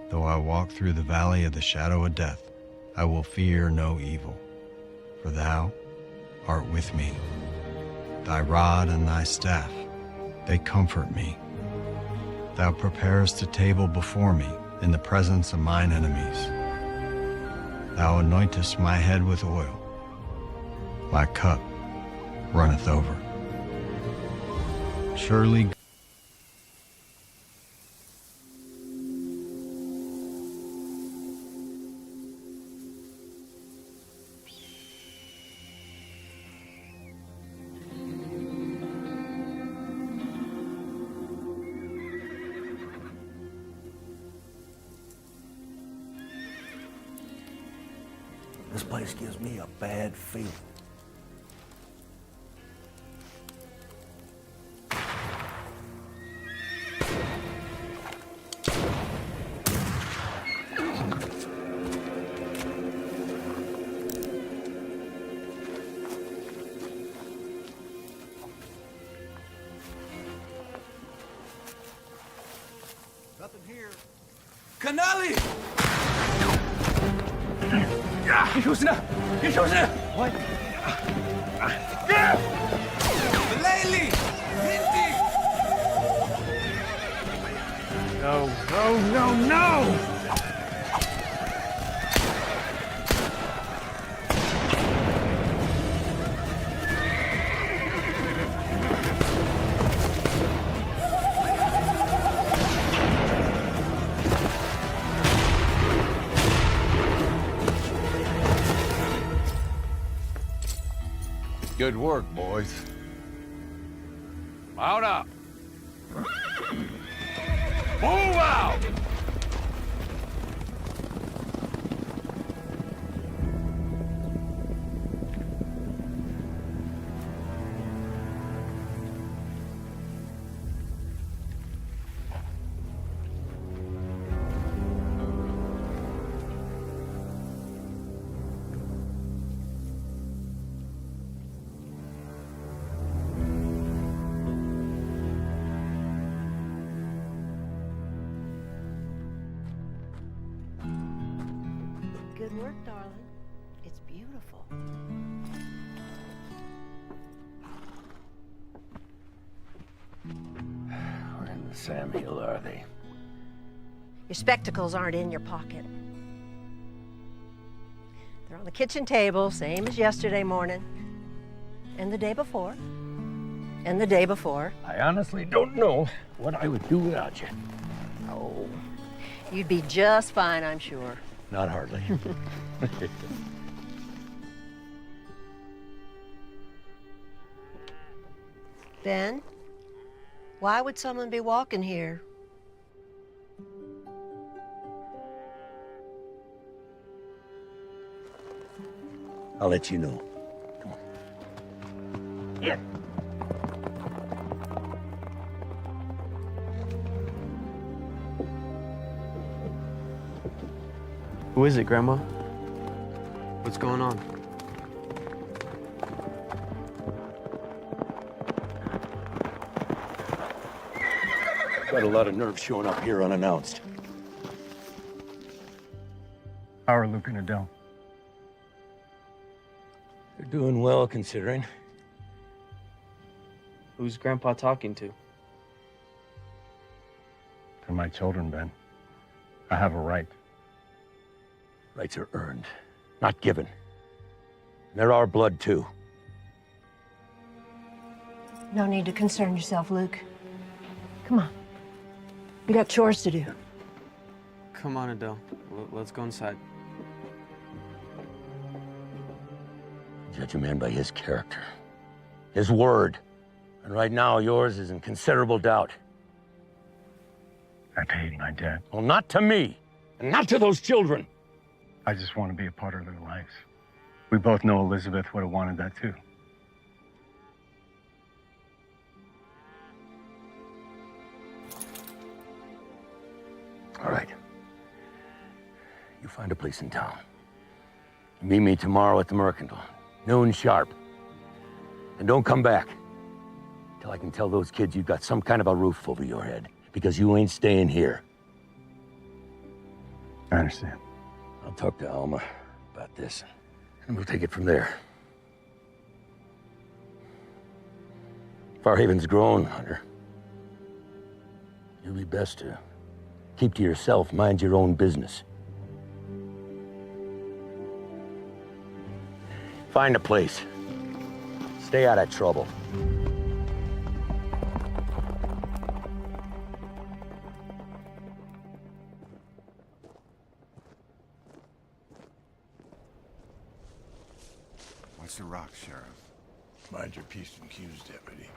Though I walk through the valley of the shadow of death, I will fear no evil, for thou art with me. Thy rod and thy staff, they comfort me. Thou preparest a table before me in the presence of mine enemies. Thou anointest my head with oil. My cup runneth over. Surely This place gives me a bad feeling. Nothing here. Canali! يشوسنا What? ليلي انتي No! Good work, boys. Mount up. Move out! Good work, darling. It's beautiful. Where in the Sam Hill are they? Your spectacles aren't in your pocket. They're on the kitchen table, same as yesterday morning, and the day before, and the day before. I honestly don't know what I would do without you. Oh, you'd be just fine, I'm sure. Not hardly. Ben, why would someone be walking here? I'll let you know. Come on. Yeah. Who is it, Grandma? What's going on? Got a lot of nerve showing up here unannounced. how are Luke and Adele? They're doing well, considering. Who's Grandpa talking to? They're my children, Ben. I have a right. Rights are earned, not given. They're our blood, too. No need to concern yourself, Luke. Come on. We got chores to do. Come on, Adele. Let's go inside. Judge a man by his character, his word. And right now, yours is in considerable doubt. I paid my debt. Well, not to me, and not to those children. I just want to be a part of their lives. We both know Elizabeth would have wanted that too. All right. You find a place in town. Meet me tomorrow at the Mercantile, noon sharp. And don't come back till I can tell those kids you've got some kind of a roof over your head, because you ain't staying here. I understand. I'll talk to Alma about this, and we'll take it from there. Farhaven's grown, Hunter. You'll be best to keep to yourself, mind your own business. Find a place. Stay out of trouble. What's the rock, Sheriff? Mind your P's and Q's, Deputy.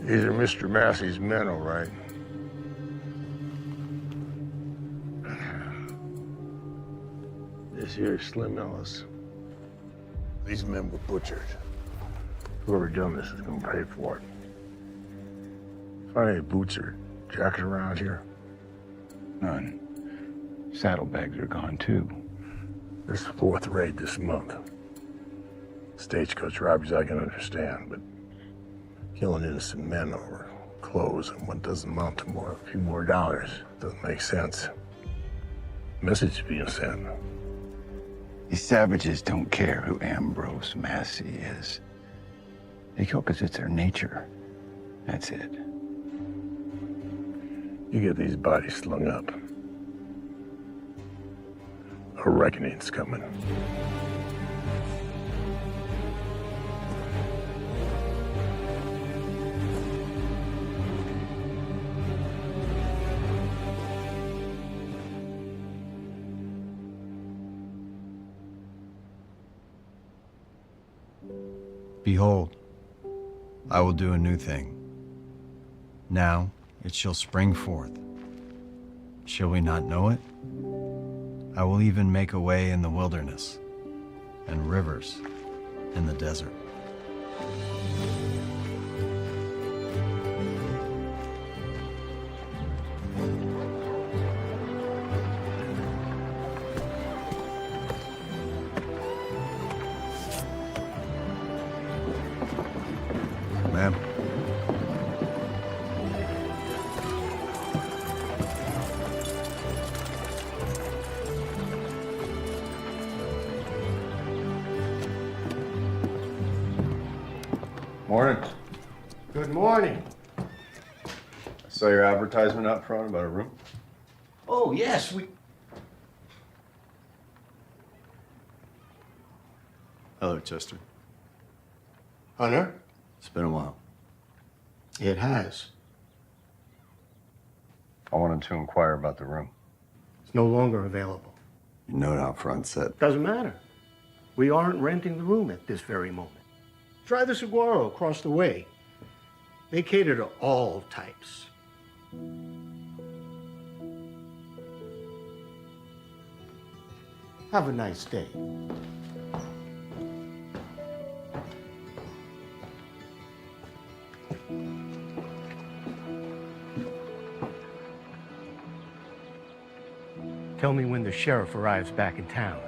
These are Mr. Massey's men, all right. This here is Slim Ellis. These men were butchered. Whoever done this is gonna pay for it. Find any boots or jacket around here? None. Saddlebags are gone too. This is the fourth raid this month. Stagecoach robberies I can understand, but killing innocent men over clothes and what doesn't amount to more, a few more dollars doesn't make sense. Message being sent. These savages don't care who Ambrose Massey is. They kill because it's their nature. That's it. You get these bodies slung up. A reckoning's coming. Behold, I will do a new thing. Now it shall spring forth. Shall we not know it? I will even make a way in the wilderness and rivers in the desert. Ma'am. Morning. Good morning. I saw your advertisement out front about a room. Oh, yes, Hello, Chester. Hunter? It's been a while. It has. I wanted to inquire about the room. It's no longer available. Your note out front said. Doesn't matter. We aren't renting the room at this very moment. Try the Saguaro across the way. They cater to all types. Have a nice day. Tell me when the sheriff arrives back in town.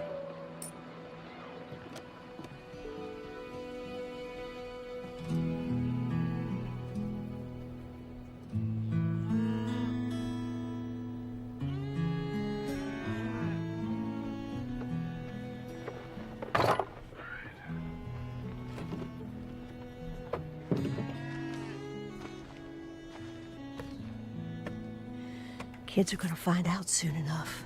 Kids are gonna find out soon enough.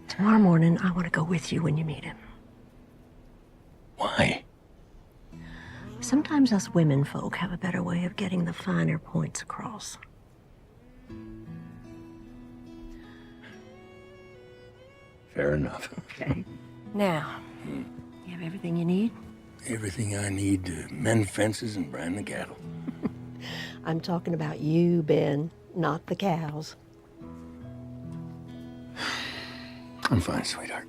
Tomorrow morning, I want to go with you when you meet him. why? Sometimes us women folk have a better way of getting the finer points across. Fair enough. Okay. Now, you have everything you need? Everything I need to mend fences and brand the cattle. I'm talking about you, Ben, not the cows. I'm fine, sweetheart.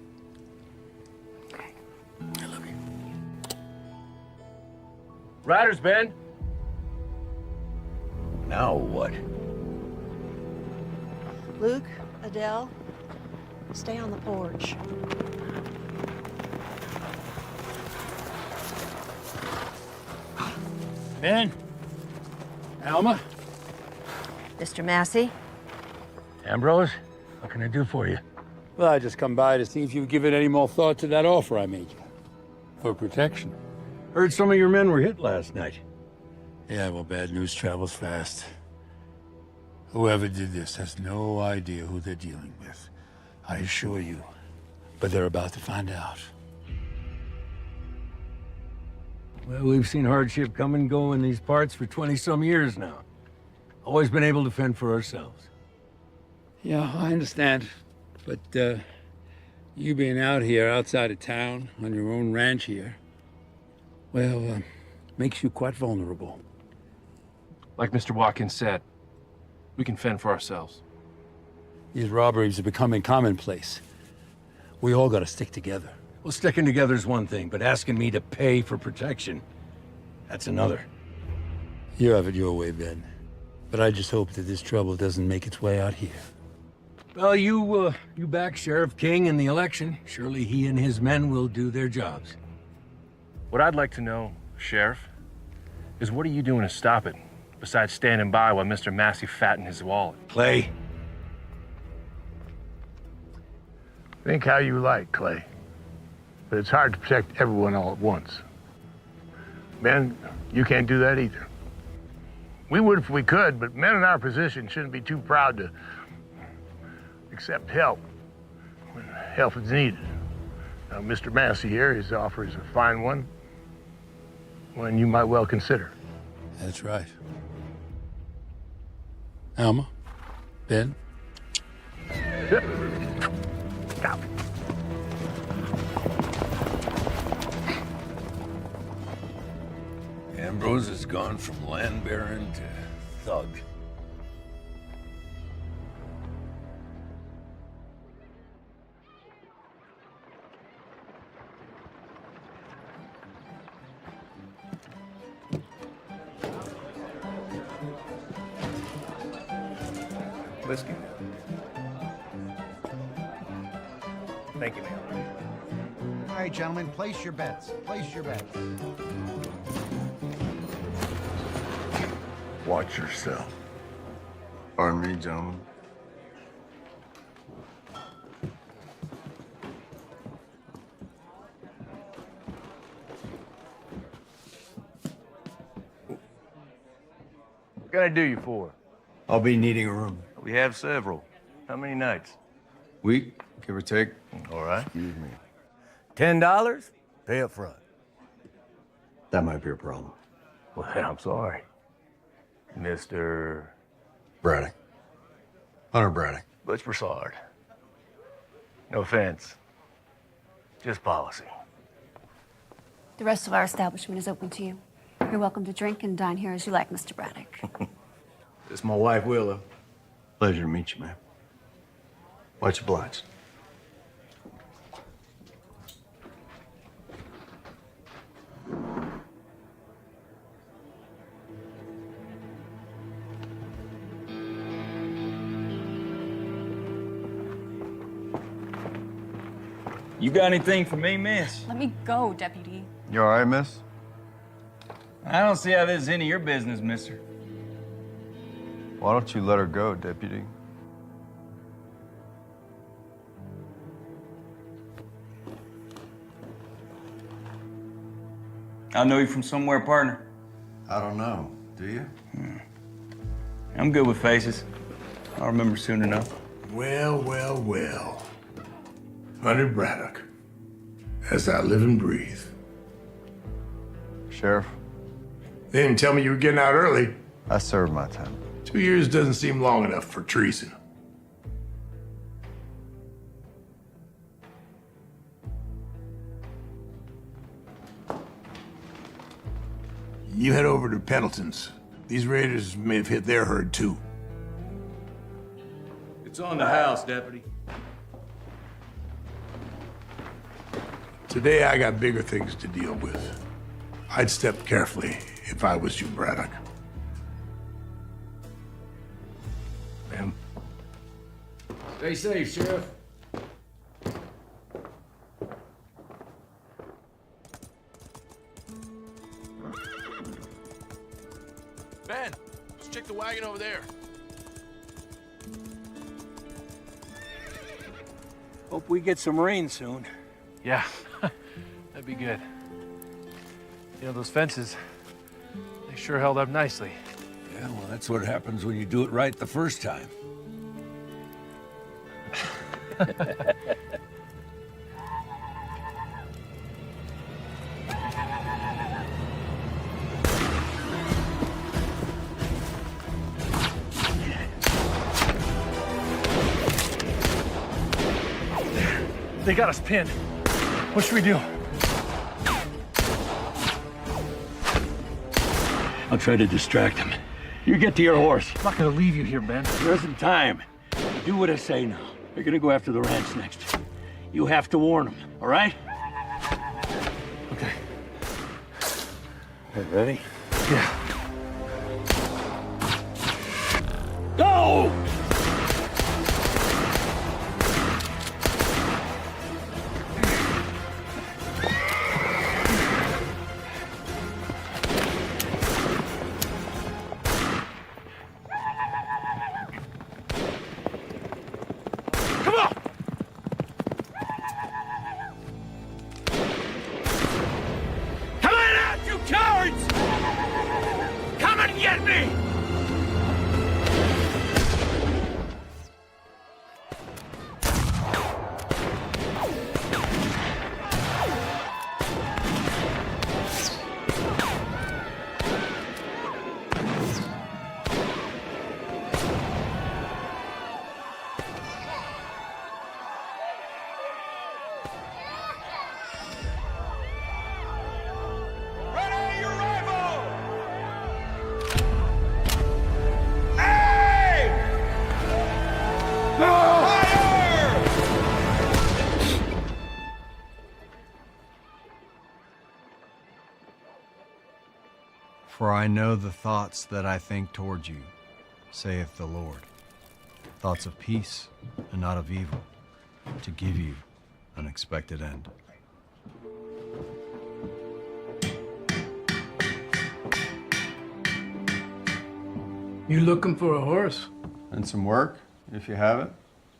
Okay. I love you. Riders, Ben. Now what? Luke, Adele, stay on the porch. Ben? Alma? Mr. Massey? Ambrose, what can I do for you? Well, I just come by to see if you've given any more thought to that offer I made you. For protection. Heard some of your men were hit last night. Yeah, well, bad news travels fast. Whoever did this has no idea who they're dealing with. I assure you. But they're about to find out. Well, we've seen hardship come and go in these parts for 20-some years now. Always been able to fend for ourselves. Yeah, I understand. But, you being out here outside of town, on your own ranch here, well, makes you quite vulnerable. Like Mr. Watkins said, we can fend for ourselves. These robberies are becoming commonplace. We all gotta stick together. Well, sticking together is one thing, but asking me to pay for protection, that's another. You have it your way, Ben. But I just hope that this trouble doesn't make its way out here. Well, you back Sheriff King in the election. Surely he and his men will do their jobs. What I'd like to know, Sheriff, is what are you doing to stop it, besides standing by while Mr. Massey fattened his wallet? Clay, Think how you like, Clay. But it's hard to protect everyone all at once. Ben, you can't do that either. We would if we could, but men in our position shouldn't be too proud to accept help when help is needed. Now, Mr. Massey here, his offer is a fine one you might well consider. That's right. Alma? Ben? Stop. Ambrose has gone from land baron to thug. Whiskey. Thank you, ma'am. All right, gentlemen, place your bets. Place your bets. Watch yourself. Pardon me, gentlemen. What can I do you for? I'll be needing a room. We have several. How many nights? Week, give or take. All right. Excuse me. $10? Pay up front. That might be a problem. Well, I'm sorry. Mr. Braddock. Hunter Braddock. Butch Broussard. No offense. Just policy. The rest of our establishment is open to you. You're welcome to drink and dine here as you like, Mr. Braddock. This is my wife, Willow. Pleasure to meet you, ma'am. Much obliged. You got anything for me, miss? Let me go, Deputy. You all right, miss? I don't see how this is any of your business, mister. Why don't you let her go, deputy? I know you from somewhere, partner. I don't know. Do you? I'm good with faces. I'll remember soon enough. Well, well, well. Hunter Braddock. As I live and breathe. Sheriff, They didn't tell me you were getting out early. I served my time. 2 years doesn't seem long enough for treason. You head over to Pendleton's. These raiders may have hit their herd too. It's on the house, Deputy. Today I got bigger things to deal with. I'd step carefully if I was you, Braddock. Ma'am. Stay safe, Sheriff. Ben, let's check the wagon over there. Hope we get some rain soon. Yeah, that'd be good. You know, those fences, they sure held up nicely. Yeah, well, that's what happens when you do it right the first time. They got us pinned. What should we do? I'll try to distract him. You get to your horse. I'm not gonna leave you here, Ben. There isn't time. Do what I say now. They're gonna go after the ranch next. You have to warn them, all right? Okay. Okay, ready? Yeah. Go! For I know the thoughts that I think toward you, saith the Lord. Thoughts of peace and not of evil, to give you an expected end. You looking for a horse? And some work, if you have it.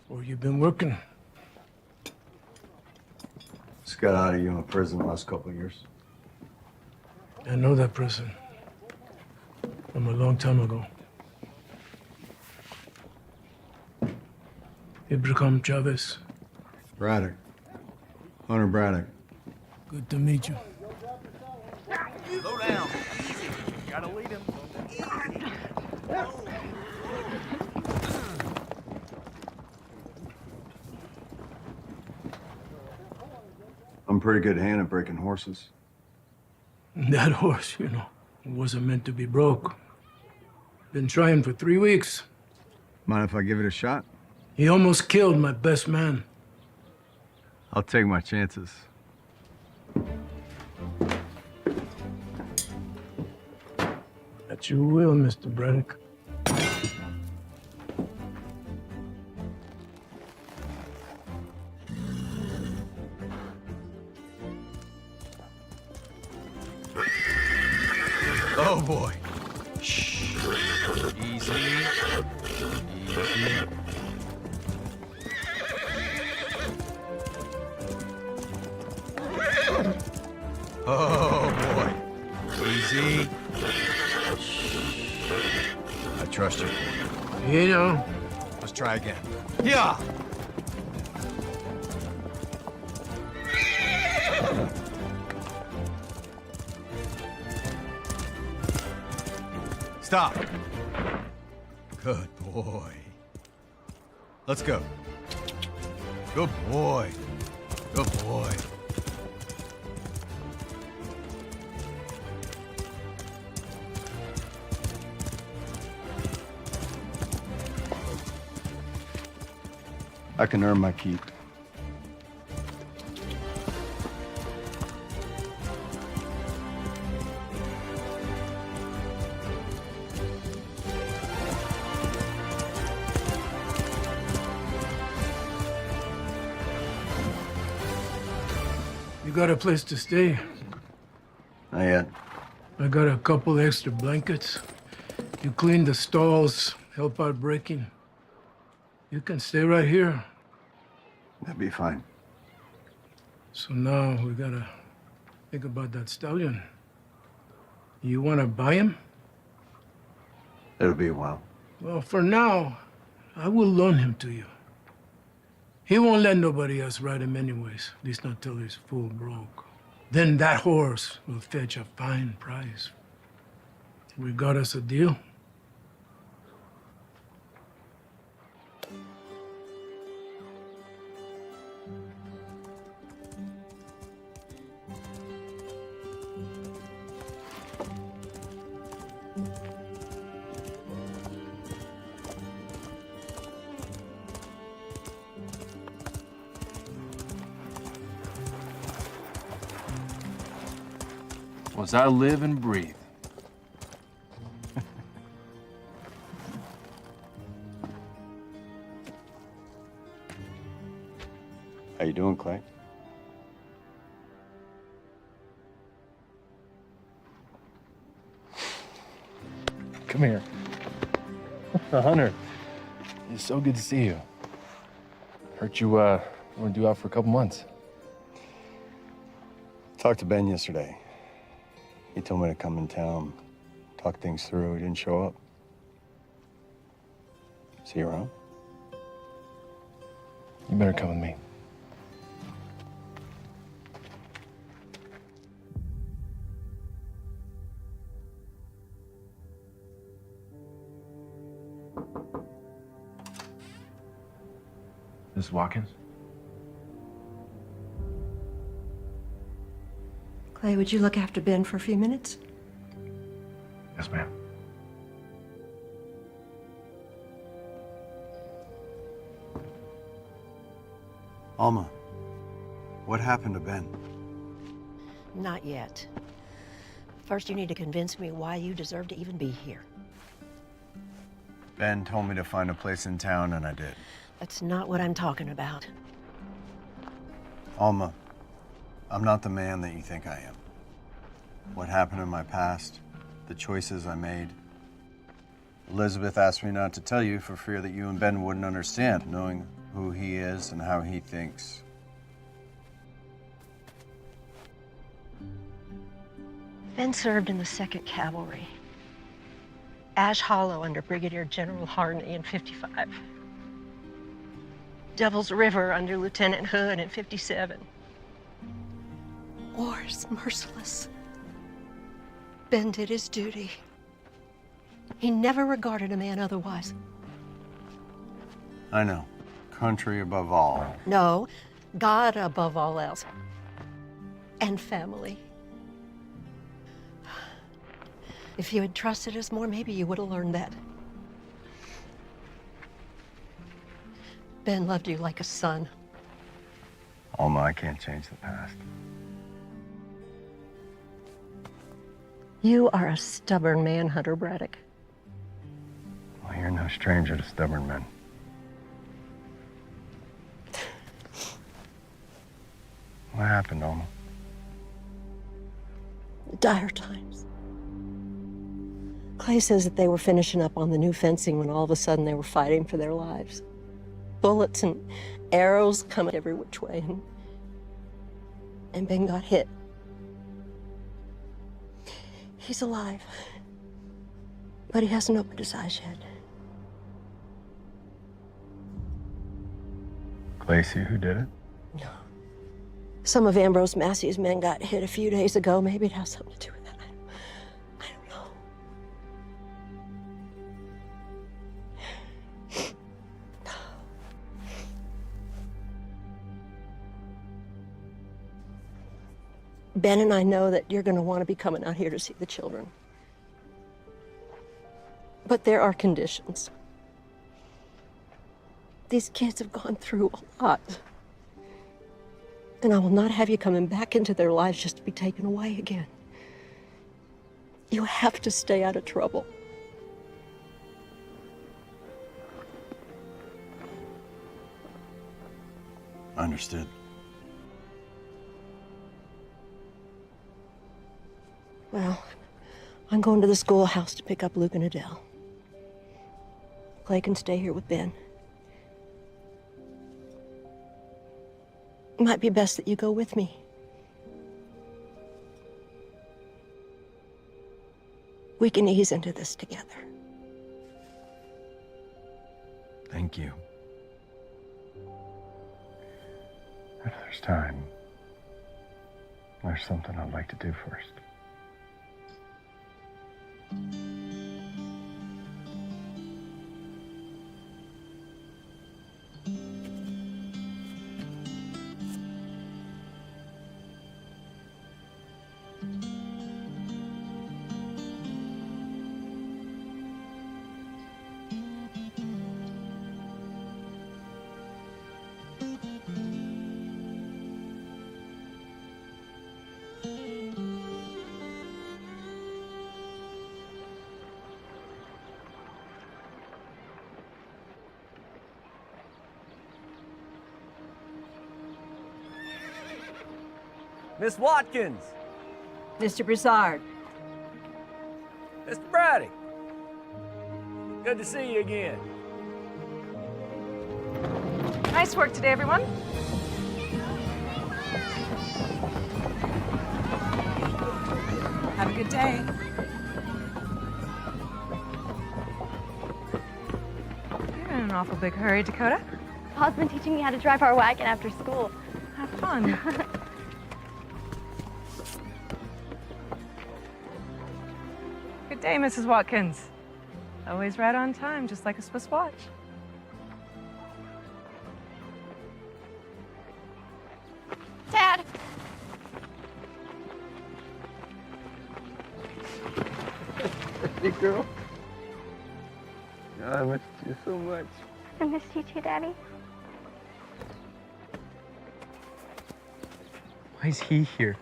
Or you been working? Just got out of Yuma prison the last couple of years. I know that prison. From a long time ago. Ibrahim Chavez. Braddock. Hunter Braddock. Good to meet you. Slow down. Easy. Gotta lead him. I'm a pretty good hand at breaking horses. That horse, you know, wasn't meant to be broke. Been trying for 3 weeks. Mind if I give it a shot? He almost killed my best man. I'll take my chances. That you will, Mr. Braddock. Oh boy. Shh. Easy. Easy. Oh boy. Easy. I trust you. You know. Let's try again. Yeah. Stop. Good boy. Let's go. Good boy. Good boy. I can earn my keep. You got a place to stay? Not yet. I got a couple extra blankets. You clean the stalls, help out breaking. You can stay right here. That'd be fine. So now we gotta think about that stallion. You wanna buy him? It'll be a while. Well, for now, I will loan him to you. He won't let nobody else ride him anyways, at least not till he's full broke. Then that horse will fetch a fine price. We got us a deal. Was I live and breathe. How you doing, Clay? Come here. Hunter, it's so good to see you. Heard you want to do out for a couple months. Talked to Ben yesterday. He told me to come in town, talk things through. He didn't show up. See you around? You better come with me. Miss Watkins? Clay, would you look after Ben for a few minutes? Yes, ma'am. Alma, what happened to Ben? Not yet. First, you need to convince me why you deserve to even be here. Ben told me to find a place in town, and I did. That's not what I'm talking about. Alma, I'm not the man that you think I am. What happened in my past, the choices I made. Elizabeth asked me not to tell you for fear that you and Ben wouldn't understand, knowing who he is and how he thinks. Ben served in the 2nd Cavalry. Ash Hollow under Brigadier General Harney in 55. Devil's River under Lieutenant Hood in 57. War is merciless. Ben did his duty. He never regarded a man otherwise. I know. Country above all. No, God above all else. And family. If you had trusted us more, maybe you would have learned that. Ben loved you like a son. Alma, I can't change the past. You are a stubborn man, Hunter Braddock. Well, you're no stranger to stubborn men. What happened, Alma? Dire times. Clay says that they were finishing up on the new fencing when all of a sudden they were fighting for their lives. Bullets and arrows coming every which way, and Ben got hit. He's alive, but he hasn't opened his eyes yet. Clay, see who did it? No. Some of Ambrose Massey's men got hit a few days ago. Maybe it has something to do with that. I don't know. Ben and I know that you're going to want to be coming out here to see the children. But there are conditions. These kids have gone through a lot. And I will not have you coming back into their lives just to be taken away again. You have to stay out of trouble. Understood. Well, I'm going to the schoolhouse to pick up Luke and Adele. Clay can stay here with Ben. It might be best that you go with me. We can ease into this together. Thank you. If there's time, there's something I'd like to do first. Miss Watkins! Mr. Broussard. Mr. Braddock! Good to see you again. Nice work today, everyone. Have a good day. You're in an awful big hurry, Dakota. Pa's been teaching me how to drive our wagon after school. Have fun. Good day, Mrs. Watkins. Always right on time, just like a Swiss watch. Dad! Hey, girl. I missed you so much. I missed you too, Daddy. Why is he here?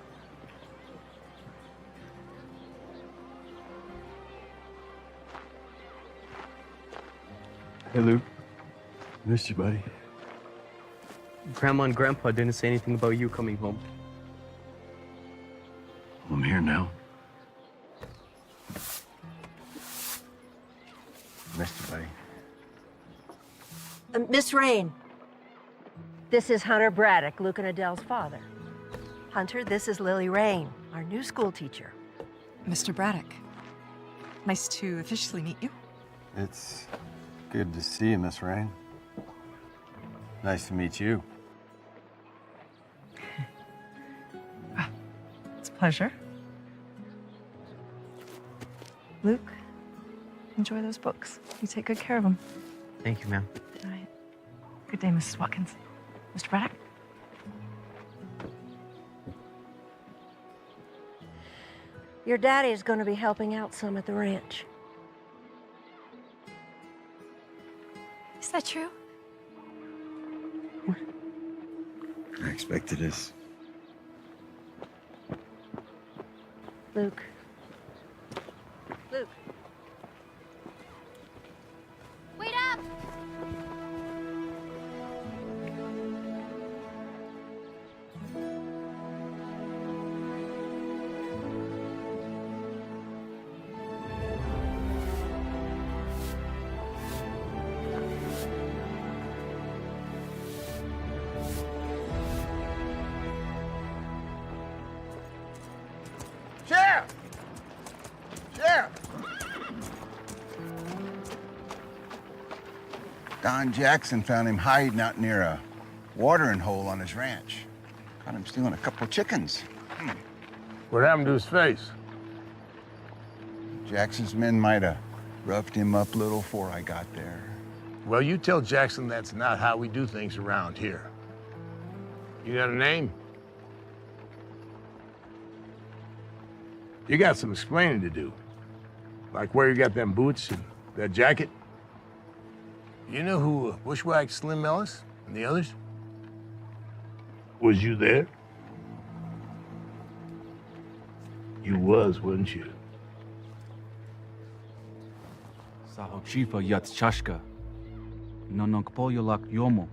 Hey, Luke. Missed you, buddy. Grandma and Grandpa didn't say anything about you coming home. I'm here now. Missed you, buddy. Miss Rain. This is Hunter Braddock, Luke and Adele's father. Hunter, this is Lily Rain, our new school teacher. Mr. Braddock, nice to officially meet you. It's good to see you, Miss Rain. Nice to meet you. It's a pleasure. Luke, enjoy those books. You take good care of them. Thank you, ma'am. Good night. Good day, Mrs. Watkins. Mr. Braddock? Your daddy is going to be helping out some at the ranch. Is that true? I expected this. Luke. Luke. Wait up! Sheriff! Sheriff! Don Jackson found him hiding out near a watering hole on his ranch. Caught him stealing a couple chickens. What happened to his face? Jackson's men might have roughed him up a little before I got there. Well, you tell Jackson that's not how we do things around here. You got a name? You got some explaining to do. Like where you got them boots and that jacket. You know who bushwhacked Slim Ellis and the others? Was you there? You was, wasn't you? Sahochifa yat chashka. Nonokpoyolak yomo.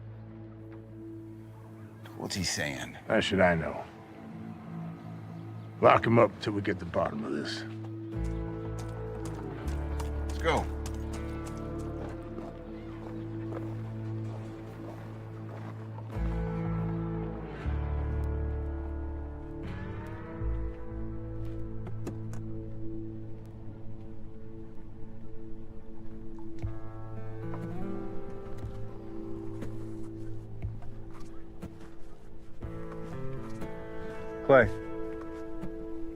What's he saying? How should I know? Lock him up till we get to the bottom of this. Let's go. Clay,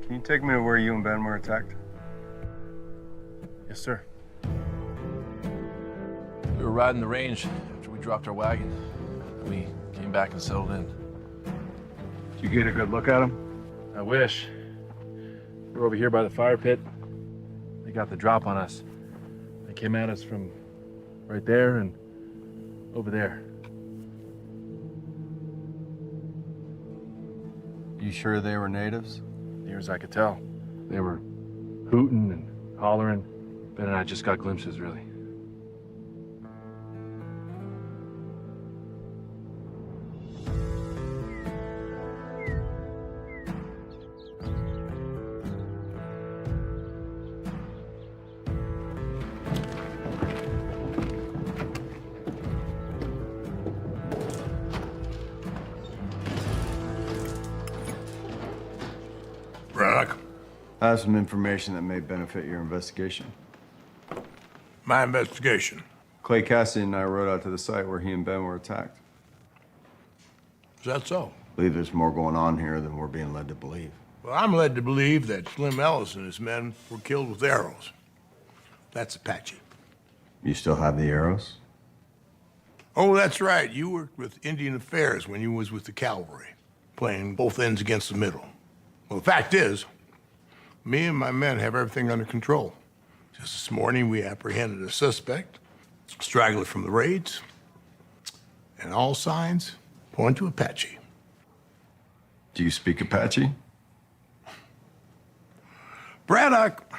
can you take me to where you and Ben were attacked? Yes, sir. We were riding the range after we dropped our wagon. We came back and settled in. Did you get a good look at him? I wish. We were over here by the fire pit. They got the drop on us. They came at us from right there and over there. You sure they were natives? Near as I could tell. They were hooting and hollering. Ben and I just got glimpses, really. Braddock, I have some information that may benefit your investigation. my investigation. Clay Cassidy and I rode out to the site where he and Ben were attacked. Is that so? I believe there's more going on here than we're being led to believe. Well, I'm led to believe that Slim Ellis and his men were killed with arrows. That's Apache. You still have the arrows? Oh, that's right. You worked with Indian Affairs when you was with the cavalry, playing both ends against the middle. Well, the fact is, me and my men have everything under control. Just this morning, we apprehended a suspect, straggler from the raids, and all signs point to Apache. Do you speak Apache? Braddock,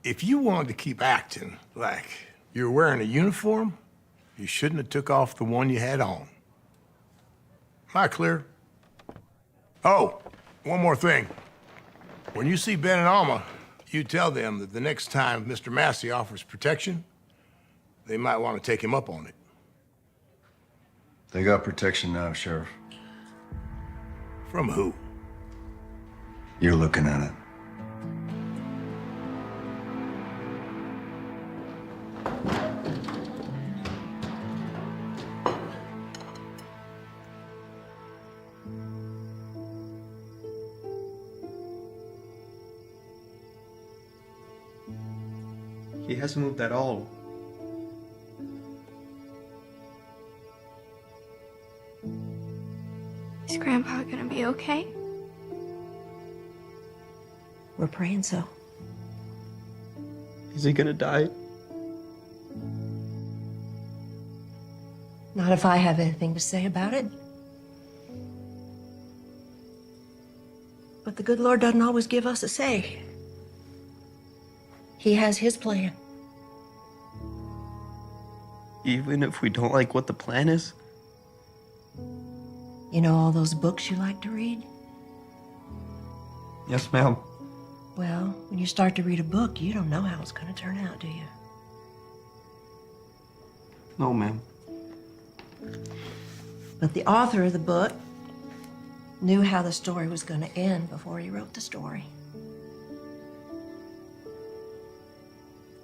if you wanted to keep acting like you're wearing a uniform, you shouldn't have took off the one you had on. Am I clear? Oh, one more thing. When you see Ben and Alma, you tell them that the next time Mr. Massey offers protection, they might want to take him up on it. They got protection now, Sheriff. From who? You're looking at it. He hasn't moved at all. Is Grandpa gonna be okay? We're praying so. Is he gonna die? Not if I have anything to say about it. But the good Lord doesn't always give us a say. He has his plan. Even if we don't like what the plan is? You know all those books you like to read? Yes, ma'am. Well, when you start to read a book, you don't know how it's going to turn out, do you? No, ma'am. But the author of the book knew how the story was going to end before he wrote the story.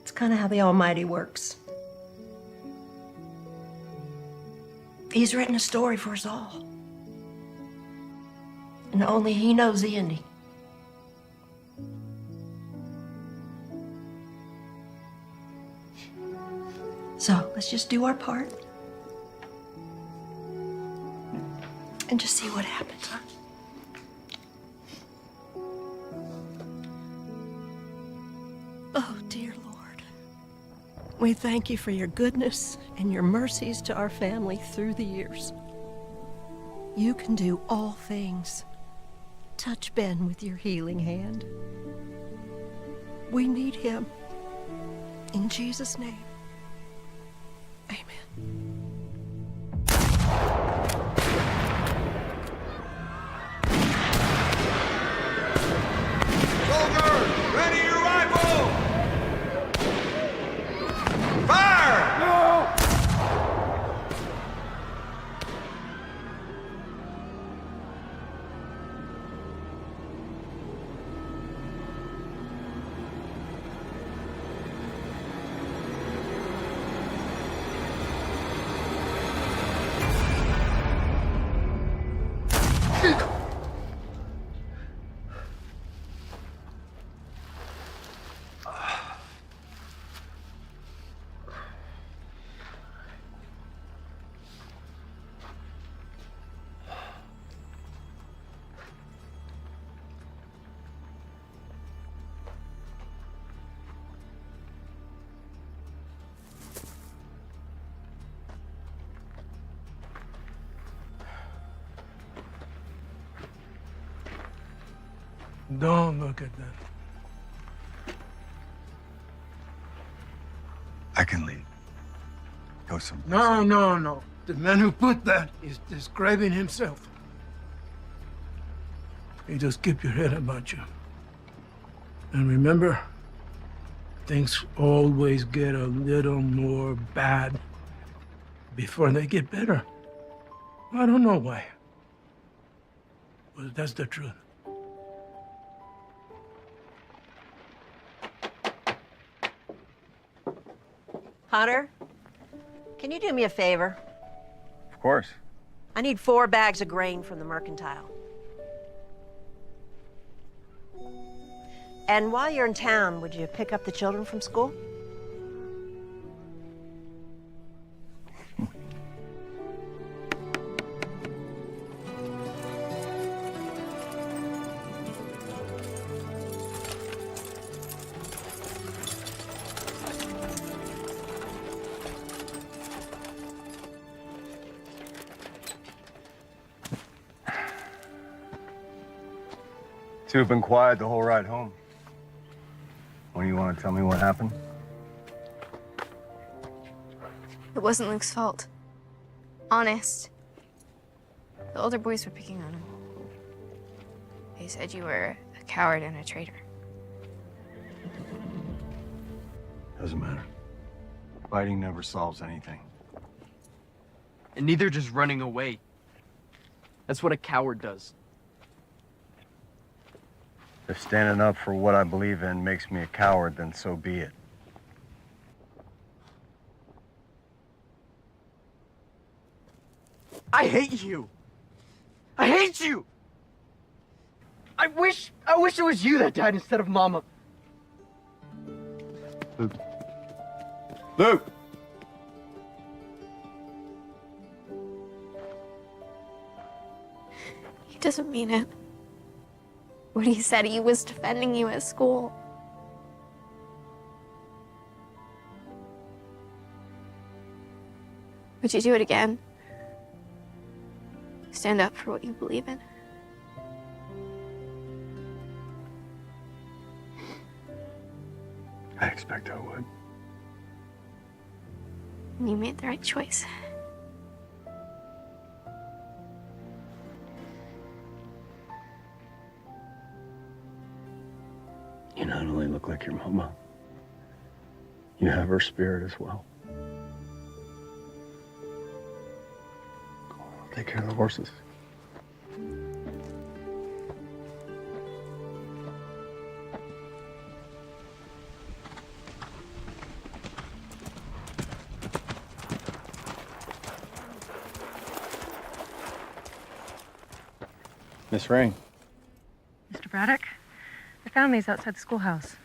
It's kind of how the Almighty works. He's written a story for us all. And only he knows the ending. So let's just do our part. And just see what happens, huh? Oh, dear Lord. We thank you for your goodness and your mercies to our family through the years. You can do all things. Touch Ben with your healing hand. We need him. In Jesus' name, amen. Soldiers, ready your rifle! Fire! No! Don't look at that. I can leave. Go somewhere. No, no, no. The man who put that is describing himself. You just keep your head about you. And remember, things always get a little more bad before they get better. I don't know why, but that's the truth. Hunter, can you do me a favor? Of course. I need 4 bags of grain from the mercantile. And while you're in town, would you pick up the children from school? So you've been quiet the whole ride home. When do you want to tell me what happened? It wasn't Luke's fault. Honest. The older boys were picking on him. They said you were a coward and a traitor. Doesn't matter. Fighting never solves anything. And neither just running away. That's what a coward does. If standing up for what I believe in makes me a coward, then so be it. I hate you. I hate you. I wish it was you that died instead of Mama. Luke. Luke! He doesn't mean it. When he said he was defending you at school. Would you do it again? Stand up for what you believe in? I expect I would. And you made the right choice. You not only look like your mama, you have her spirit as well. I'll take care of the horses. Miss Rain. Mr. Braddock, I found these outside the schoolhouse.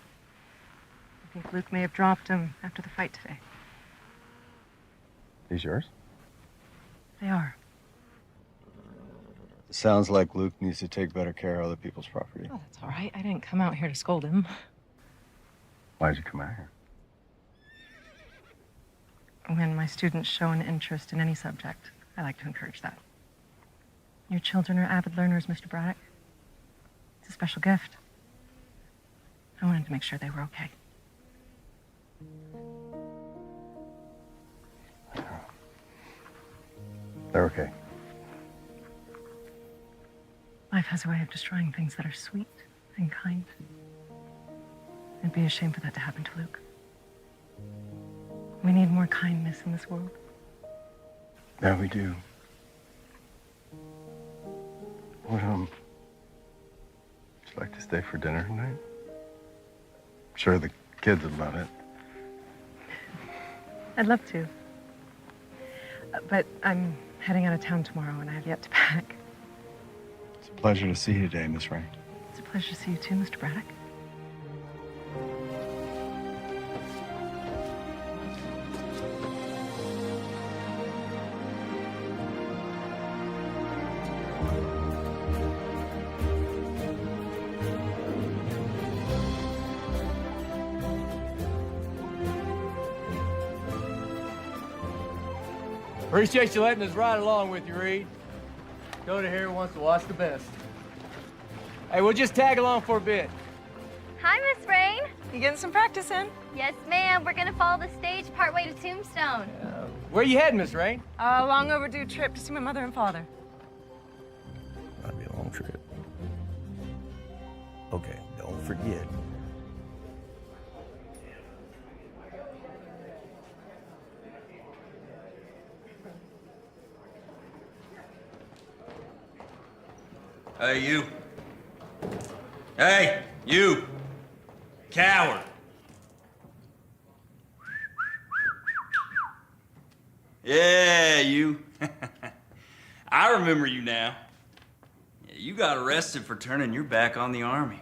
I think Luke may have dropped them after the fight today. These yours? They are. It sounds like Luke needs to take better care of other people's property. Oh, that's all right. I didn't come out here to scold him. Why'd you come out here? When my students show an interest in any subject, I like to encourage that. Your children are avid learners, Mr. Braddock. It's a special gift. I wanted to make sure they were okay. They're okay. Life has a way of destroying things that are sweet and kind. It'd be a shame for that to happen to Luke. We need more kindness in this world. Yeah, we do. Would you like to stay for dinner tonight? I'm sure the kids would love it. I'd love to. But I'm heading out of town tomorrow and I have yet to pack. It's a pleasure to see you today, Miss Rain. It's a pleasure to see you too, Mr. Braddock. Appreciate you letting us ride along with you, Reed. Dakota here wants to watch the best. Hey, we'll just tag along for a bit. Hi, Miss Rain. You getting some practice in? Yes, ma'am. We're gonna follow the stage partway to Tombstone. Where you heading, Miss Rain? A long overdue trip to see my mother and father. Might be a long trip. Okay, don't forget. Hey, you. Hey, you. Coward. Yeah, you. I remember you now. Yeah, you got arrested for turning your back on the army.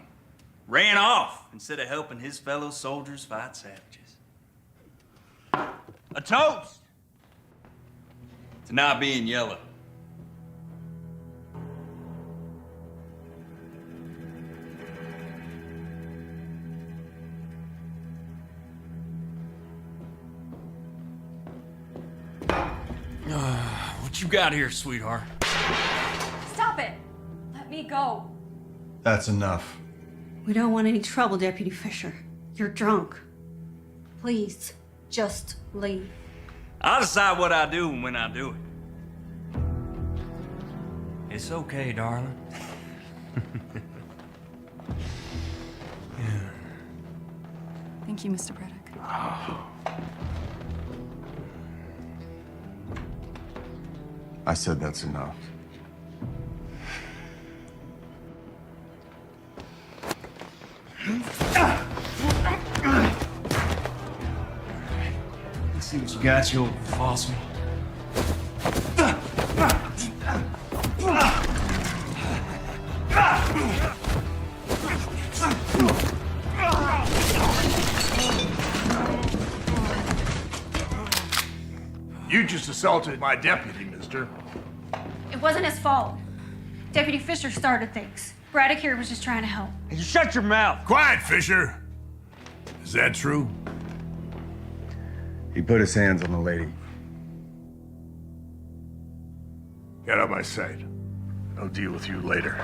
Ran off instead of helping his fellow soldiers fight savages. A toast to not being yellow. What you got here, sweetheart? Stop it! Let me go. That's enough. We don't want any trouble, Deputy Fisher. You're drunk. Please, just leave. I'll decide what I do and when I do it. It's okay, darling. Thank you, Mr. Braddock. I said that's enough. Let's see what you got, you old fossil. You just assaulted my deputy, mister. It wasn't his fault. Deputy Fisher started things. Braddock here was just trying to help. You shut your mouth. Quiet, Fisher. Is that true? He put his hands on the lady. Get out of my sight. I'll deal with you later.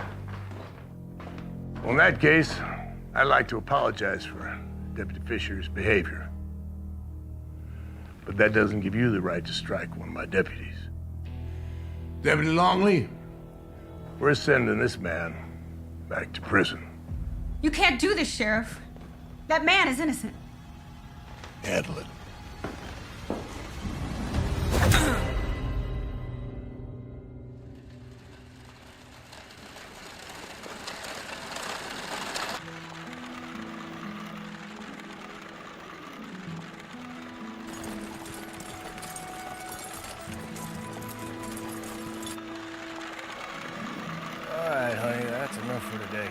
Well, in that case, I'd like to apologize for Deputy Fisher's behavior. But that doesn't give you the right to strike one of my deputies. Deputy Longley, we're sending this man back to prison. You can't do this, Sheriff. That man is innocent. Handle it. All right, honey, that's enough for today.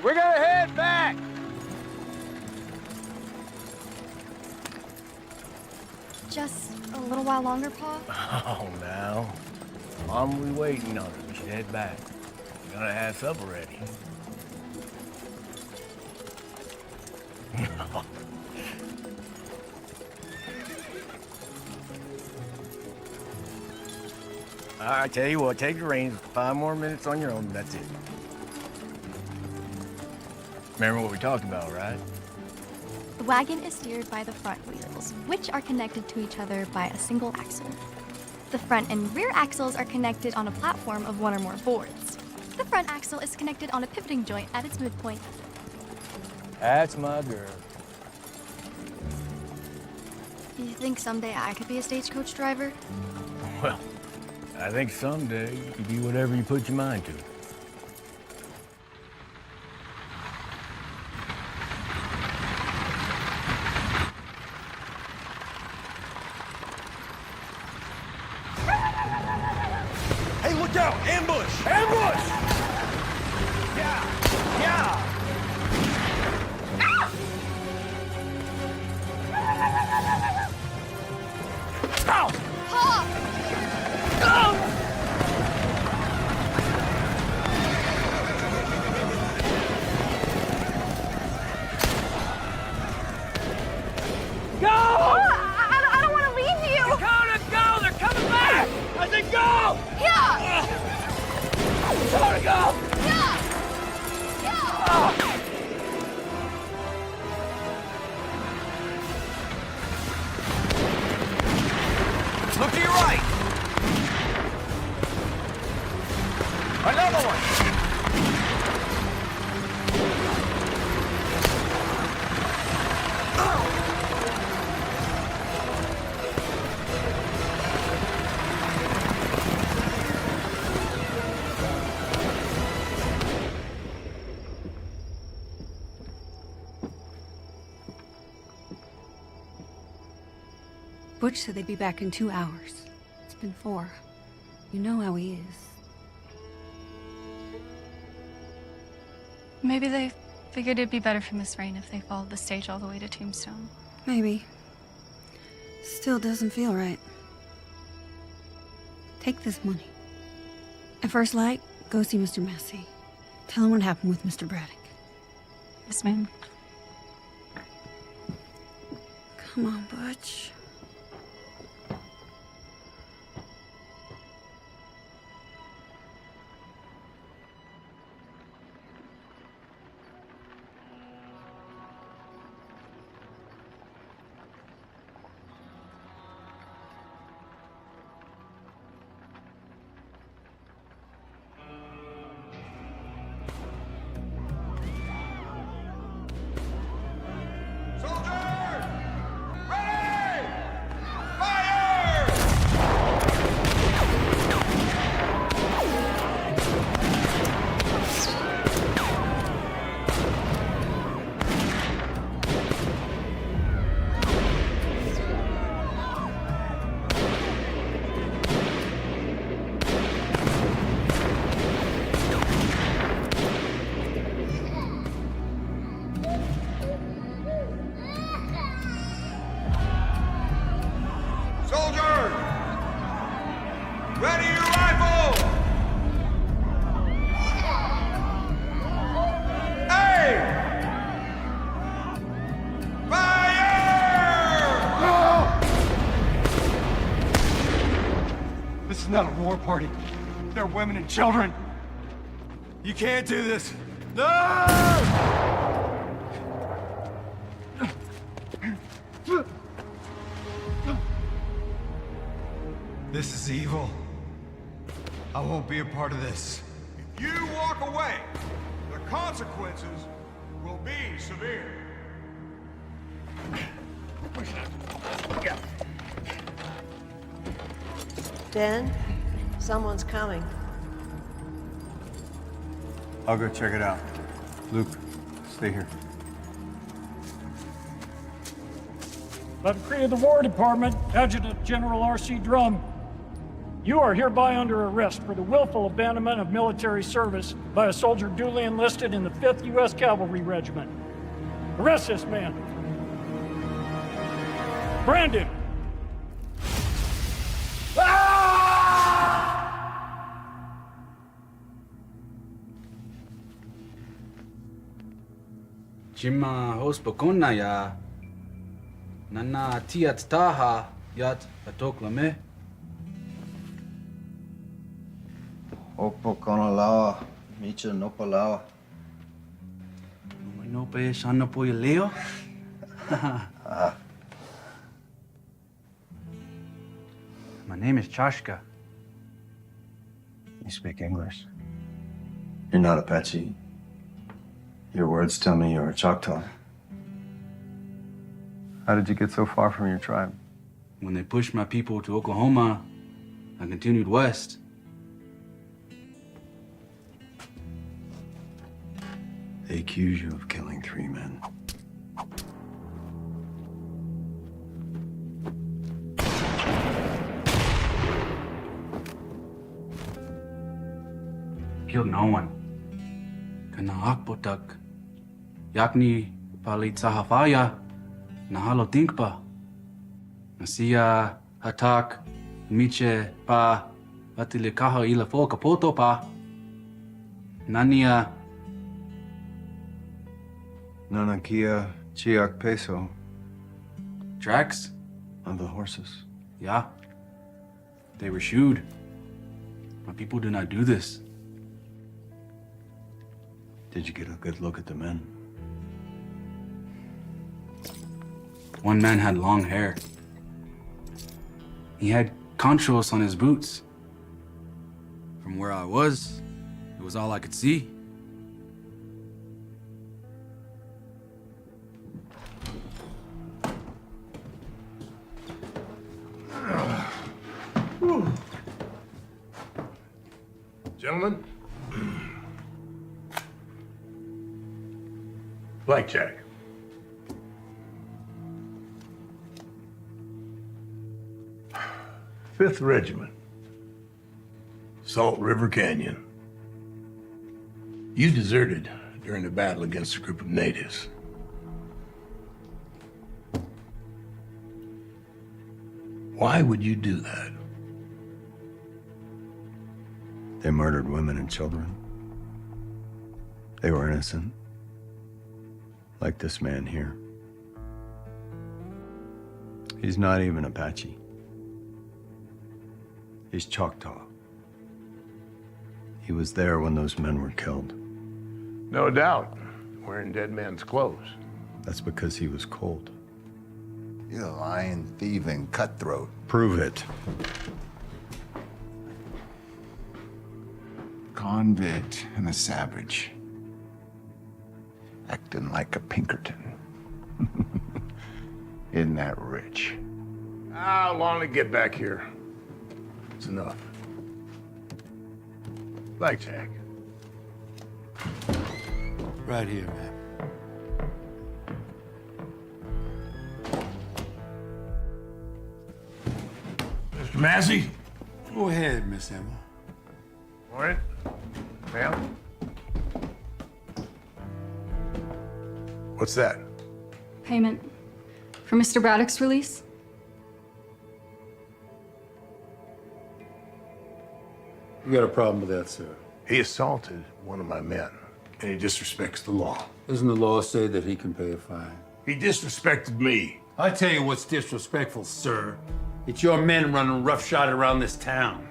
We're gonna head back. Just a little while longer, Pa? Oh, now. Mom will be waiting on us. We should head back. We're gonna have supper ready. I tell you what, take the reins. 5 more minutes on your own, that's it. Remember what we talked about, right? The wagon is steered by the front wheels, which are connected to each other by a single axle. The front and rear axles are connected on a platform of 1 or more boards. The front axle is connected on a pivoting joint at its midpoint. That's my girl. Do you think someday I could be a stagecoach driver? Well, I think someday you can be whatever you put your mind to. Hey, look out! Ambush! Ambush! Yeah! Yeah! Ow! Go! I don't want to leave you! Dakota, go! They're coming back! I said go! Yeah! Dakota! Look to your right. Another one. Butch said they'd be back in 2 hours. It's been 4. You know how he is. Maybe they figured it'd be better for Miss Rain if they followed the stage all the way to Tombstone. Maybe. Still doesn't feel right. Take this money. At first light, go see Mr. Massey. Tell him what happened with Mr. Braddock. Yes, ma'am. Come on, Butch. Soldiers! Ready your rifles! Aim! Fire! This is not a war party. There are women and children. You can't do this. No! This is evil. I won't be a part of this. If you walk away, the consequences will be severe. Ben, someone's coming. I'll go check it out. Luke, stay here. By decree of the War Department, Adjutant General R.C. Drum, you are hereby under arrest for the willful abandonment of military service by a soldier duly enlisted in the 5th U.S. Cavalry Regiment. Arrest this man. Brandon! Jima hospokona ya nana tiat taha yat atoklame. Opo konalawa, micha nopalawa. No pe sana po leo. My name is Chashka. You speak English. You're not Apache. Your words tell me you're a Choctaw. How did you get so far from your tribe? When they pushed my people to Oklahoma, I continued west. They accuse you of killing 3 men. Killed no one. Kana akpotak. Yakni palit sahafaya. Nahalo tinkpa. Nasia hatak. Miche pa. Batilikaha ila foka poto pa. Nania. Nanakia Chiak Peso. Tracks? Of the horses. Yeah. They were shoed. My people do not do this. Did you get a good look at the men? One man had long hair. He had contrails on his boots. From where I was, it was all I could see. Gentlemen, Blackjack. Fifth Regiment, Salt River Canyon. You deserted during the battle against a group of natives. Why would you do that? They murdered women and children. They were innocent. Like this man here. He's not even Apache. He's Choctaw. He was there when those men were killed. No doubt. Wearing dead men's clothes. That's because he was cold. You're a lying, thieving cutthroat. Prove it. Convict and a savage. Acting like a Pinkerton. Isn't that rich? How long to get back here? It's enough. Blackjack. Right here, man. Mr. Massey? Go ahead, Miss Emma. Morning. Ma'am? What's that? Payment for Mr. Braddock's release? You got a problem with that, sir? He assaulted one of my men, and he disrespects the law. Doesn't the law say that he can pay a fine? He disrespected me. I tell you what's disrespectful, sir. It's your men running roughshod around this town.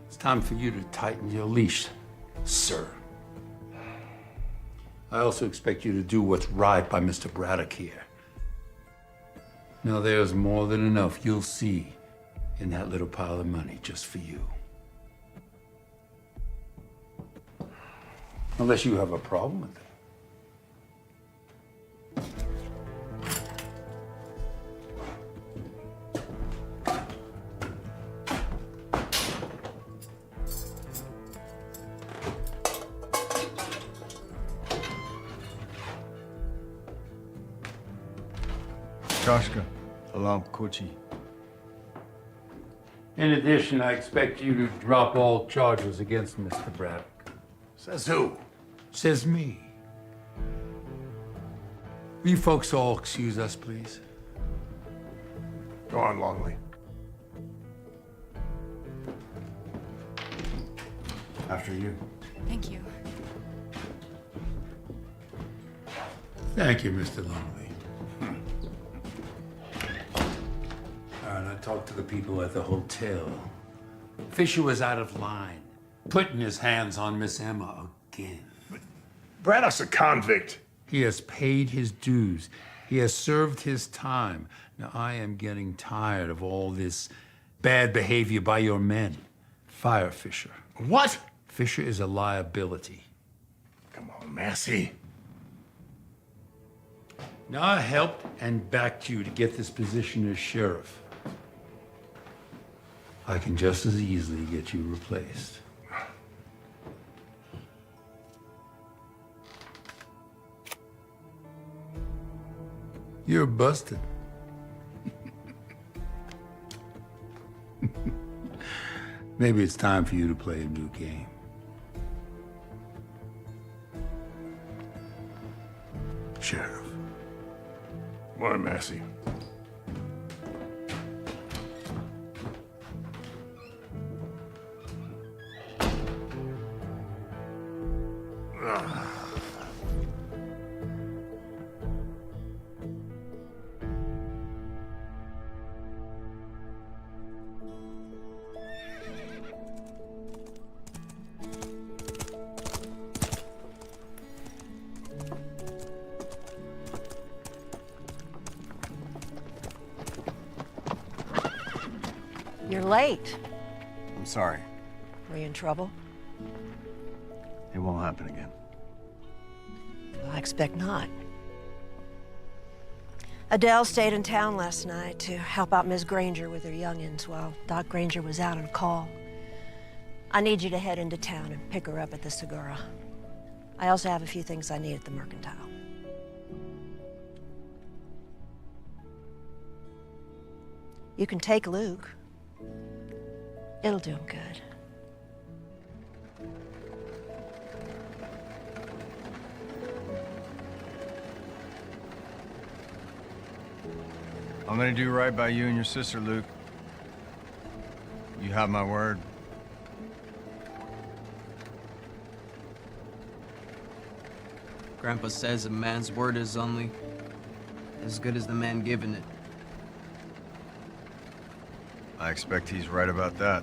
It's time for you to tighten your leash, sir. I also expect you to do what's right by Mr. Braddock here. Now, there's more than enough you'll see in that little pile of money just for you. Unless you have a problem with it. Kashka, Alam Kochi. In addition, I expect you to drop all charges against Mr. Braddock. Says who? Says me. Will you folks all excuse us, please? Go on, Longley. After you. Thank you. Thank you, Mr. Longley. All right, I talked to the people at the hotel. Fisher was out of line, putting his hands on Miss Emma again. Braddock's a convict. He has paid his dues. He has served his time. Now, I am getting tired of all this bad behavior by your men. Fire Fisher. What? Fisher is a liability. Come on, Massey. Now, I helped and backed you to get this position as sheriff. I can just as easily get you replaced. You're busted. Maybe it's time for you to play a new game. Sheriff. Morning, Massey. You're late. I'm sorry. Were you in trouble? It won't happen again. I expect not. Adele stayed in town last night to help out Ms. Granger with her youngins while Doc Granger was out on call. I need you to head into town and pick her up at the Segura. I also have a few things I need at the Mercantile. You can take Luke. It'll do him good. I'm gonna do right by you and your sister, Luke. You have my word. Grandpa says a man's word is only as good as the man giving it. I expect he's right about that.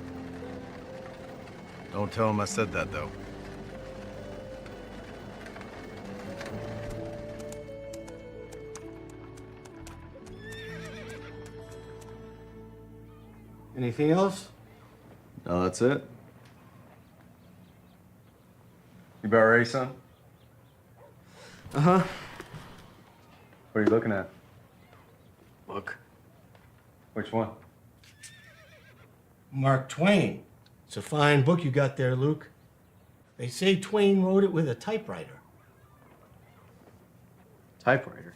Don't tell him I said that, though. Anything else? No, that's it. You about ready, son? Uh-huh. What are you looking at? Book. Which one? Mark Twain. It's a fine book you got there, Luke. They say Twain wrote it with a typewriter. Typewriter?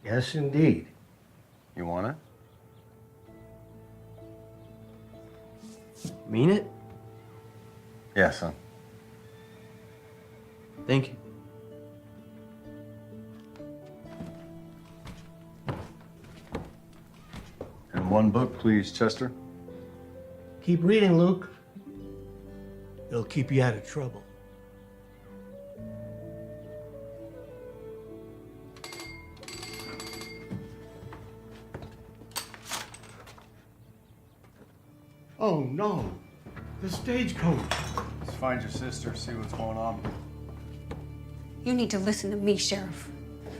Yes, indeed. You want it? Mean it? Yeah, son. Thank you. And one book, please, Chester. Keep reading, Luke. It'll keep you out of trouble. Oh, no. The stagecoach. Let's find your sister, see what's going on. You need to listen to me, Sheriff.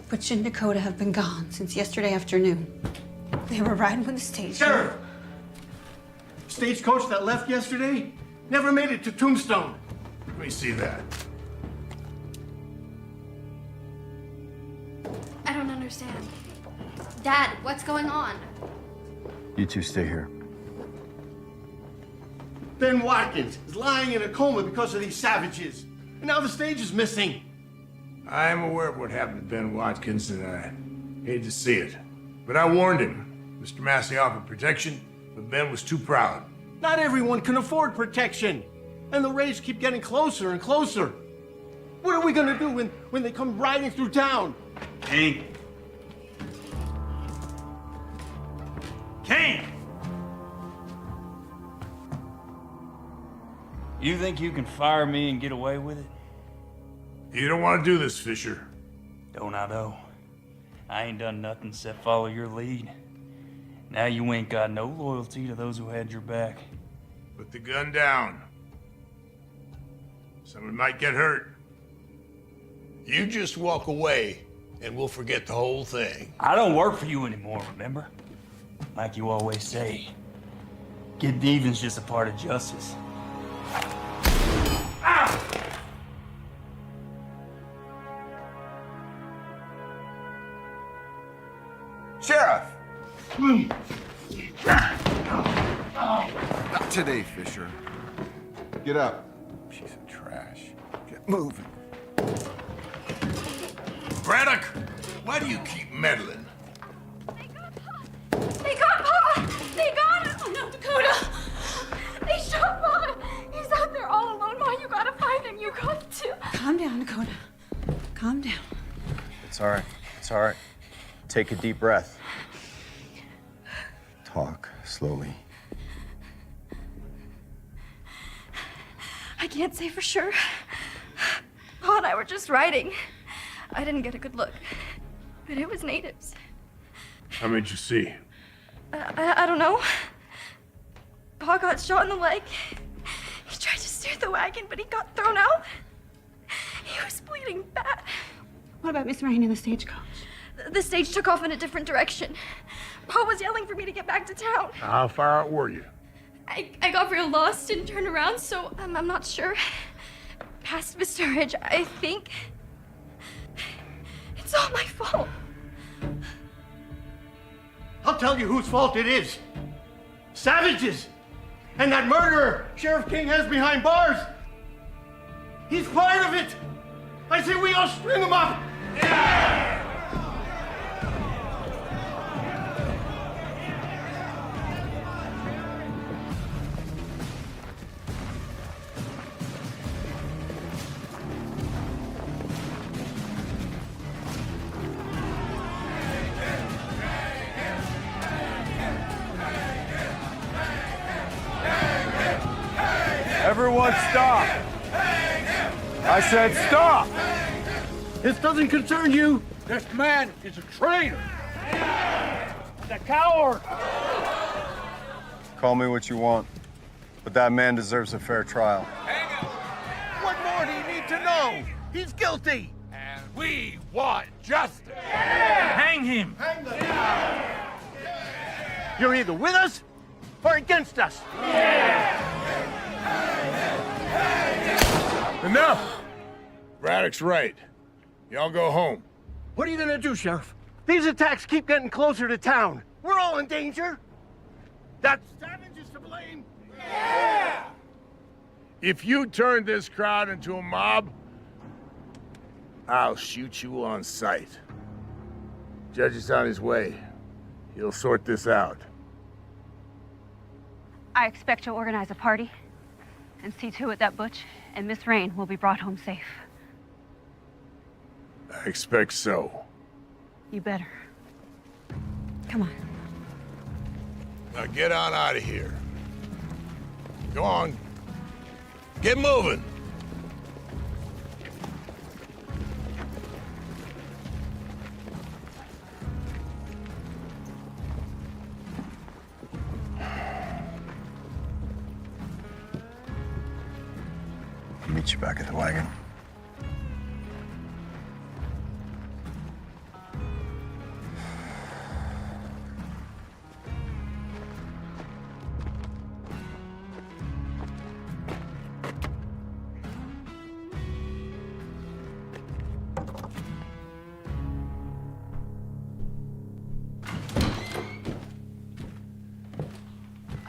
Butch and Dakota have been gone since yesterday afternoon. They were riding with the stage. Sheriff! Stagecoach that left yesterday never made it to Tombstone. Let me see that. I don't understand. Dad, what's going on? You two stay here. Ben Watkins is lying in a coma because of these savages. And now the stage is missing. I am aware of what happened to Ben Watkins, and I hate to see it. But I warned him. Mr. Massey offered protection, but Ben was too proud. Not everyone can afford protection. And the raids keep getting closer and closer. What are we gonna do when they come riding through town? King. King! You think you can fire me and get away with it? You don't want to do this, Fisher. Don't I know? I ain't done nothing except follow your lead. Now you ain't got no loyalty to those who had your back. Put the gun down. Someone might get hurt. You just walk away, and we'll forget the whole thing. I don't work for you anymore, remember? Like you always say, getting even's just a part of justice. Sheriff! Not today, Fisher. Get up. Piece of trash. Get moving. Braddock, why do you keep meddling? They got Papa! They got him! Oh no, Dakota! They shot Papa! He's out there all alone. Ma, you gotta find him. You got to. Calm down, Dakota. Calm down. It's all right. It's all right. Take a deep breath. Talk slowly. I can't say for sure. Pa and I were just riding. I didn't get a good look, but it was natives. How many did you see? I don't know. Pa got shot in the leg. He tried to steer the wagon, but he got thrown out. He was bleeding bad. What about Miss Rain in the stagecoach? The stage took off in a different direction. Pa was yelling for me to get back to town. How far out were you? I got real lost and turned around, so I'm not sure. Past Vista Ridge, I think. It's all my fault. I'll tell you whose fault it is. Savage's! And that murderer Sheriff King has behind bars! He's part of it! I say we all string him up! Yeah! Everyone stop! I said stop! This doesn't concern you! This man is a traitor! The coward! Call me what you want, but that man deserves a fair trial. What more do you need to know? He's guilty! And we want justice! Hang him! Hang them! You're either with us or against us! Enough! Braddock's right. Y'all go home. What are you gonna do, Sheriff? These attacks keep getting closer to town. We're all in danger. That savage is to blame. Yeah! If you turn this crowd into a mob, I'll shoot you on sight. Judge is on his way. He'll sort this out. I expect you'll organize a party and see to it that Butch and Miss Rain will be brought home safe. I expect so. You better. Come on. Now get on out of here. Go on. Get moving. I'll meet you back at the wagon.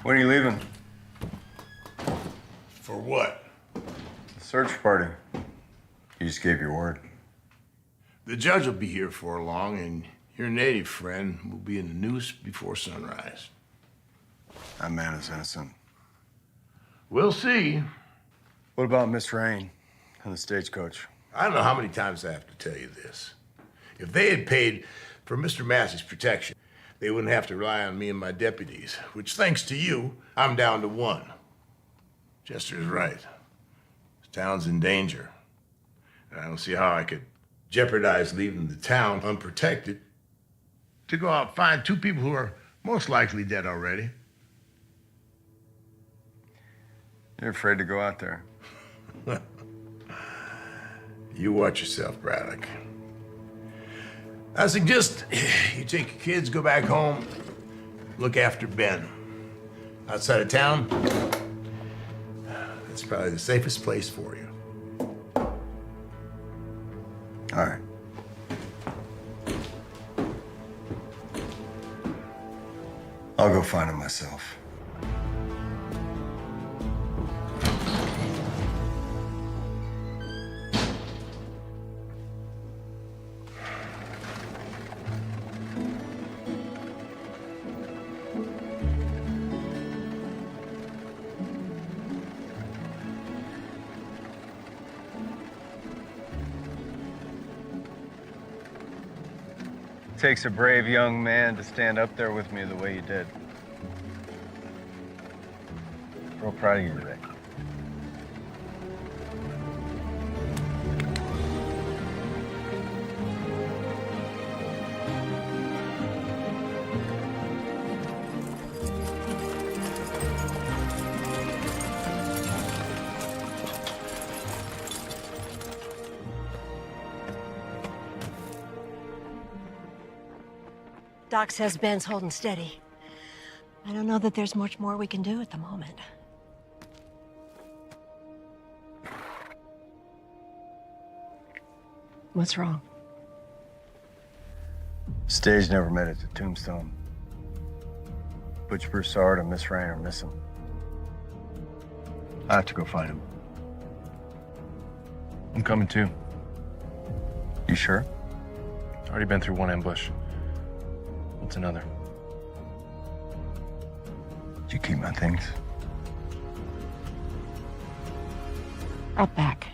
When are you leaving? For what? The search party. You just gave your word. The judge will be here before long, and your native friend will be in the noose before sunrise. That man is innocent. We'll see. What about Miss Rain and the stagecoach? I don't know how many times I have to tell you this. If they had paid for Mr. Massey's protection, they wouldn't have to rely on me and my deputies, which, thanks to you, I'm down to one. Chester's right. This town's in danger. And I don't see how I could jeopardize leaving the town unprotected to go out and find two people who are most likely dead already. You're afraid to go out there. You watch yourself, Braddock. I suggest you take your kids, go back home, look after Ben. Outside of town, that's probably the safest place for you. All right. I'll go find him myself. Takes a brave young man to stand up there with me the way you did. Real proud of you today. Doc says Ben's holding steady. I don't know that there's much more we can do at the moment. What's wrong? Stage never made it to Tombstone. Butch Broussard and Miss Rain are missing. I have to go find him. I'm coming too. You sure? Already been through one ambush. What's another? Did you keep my things? Out back.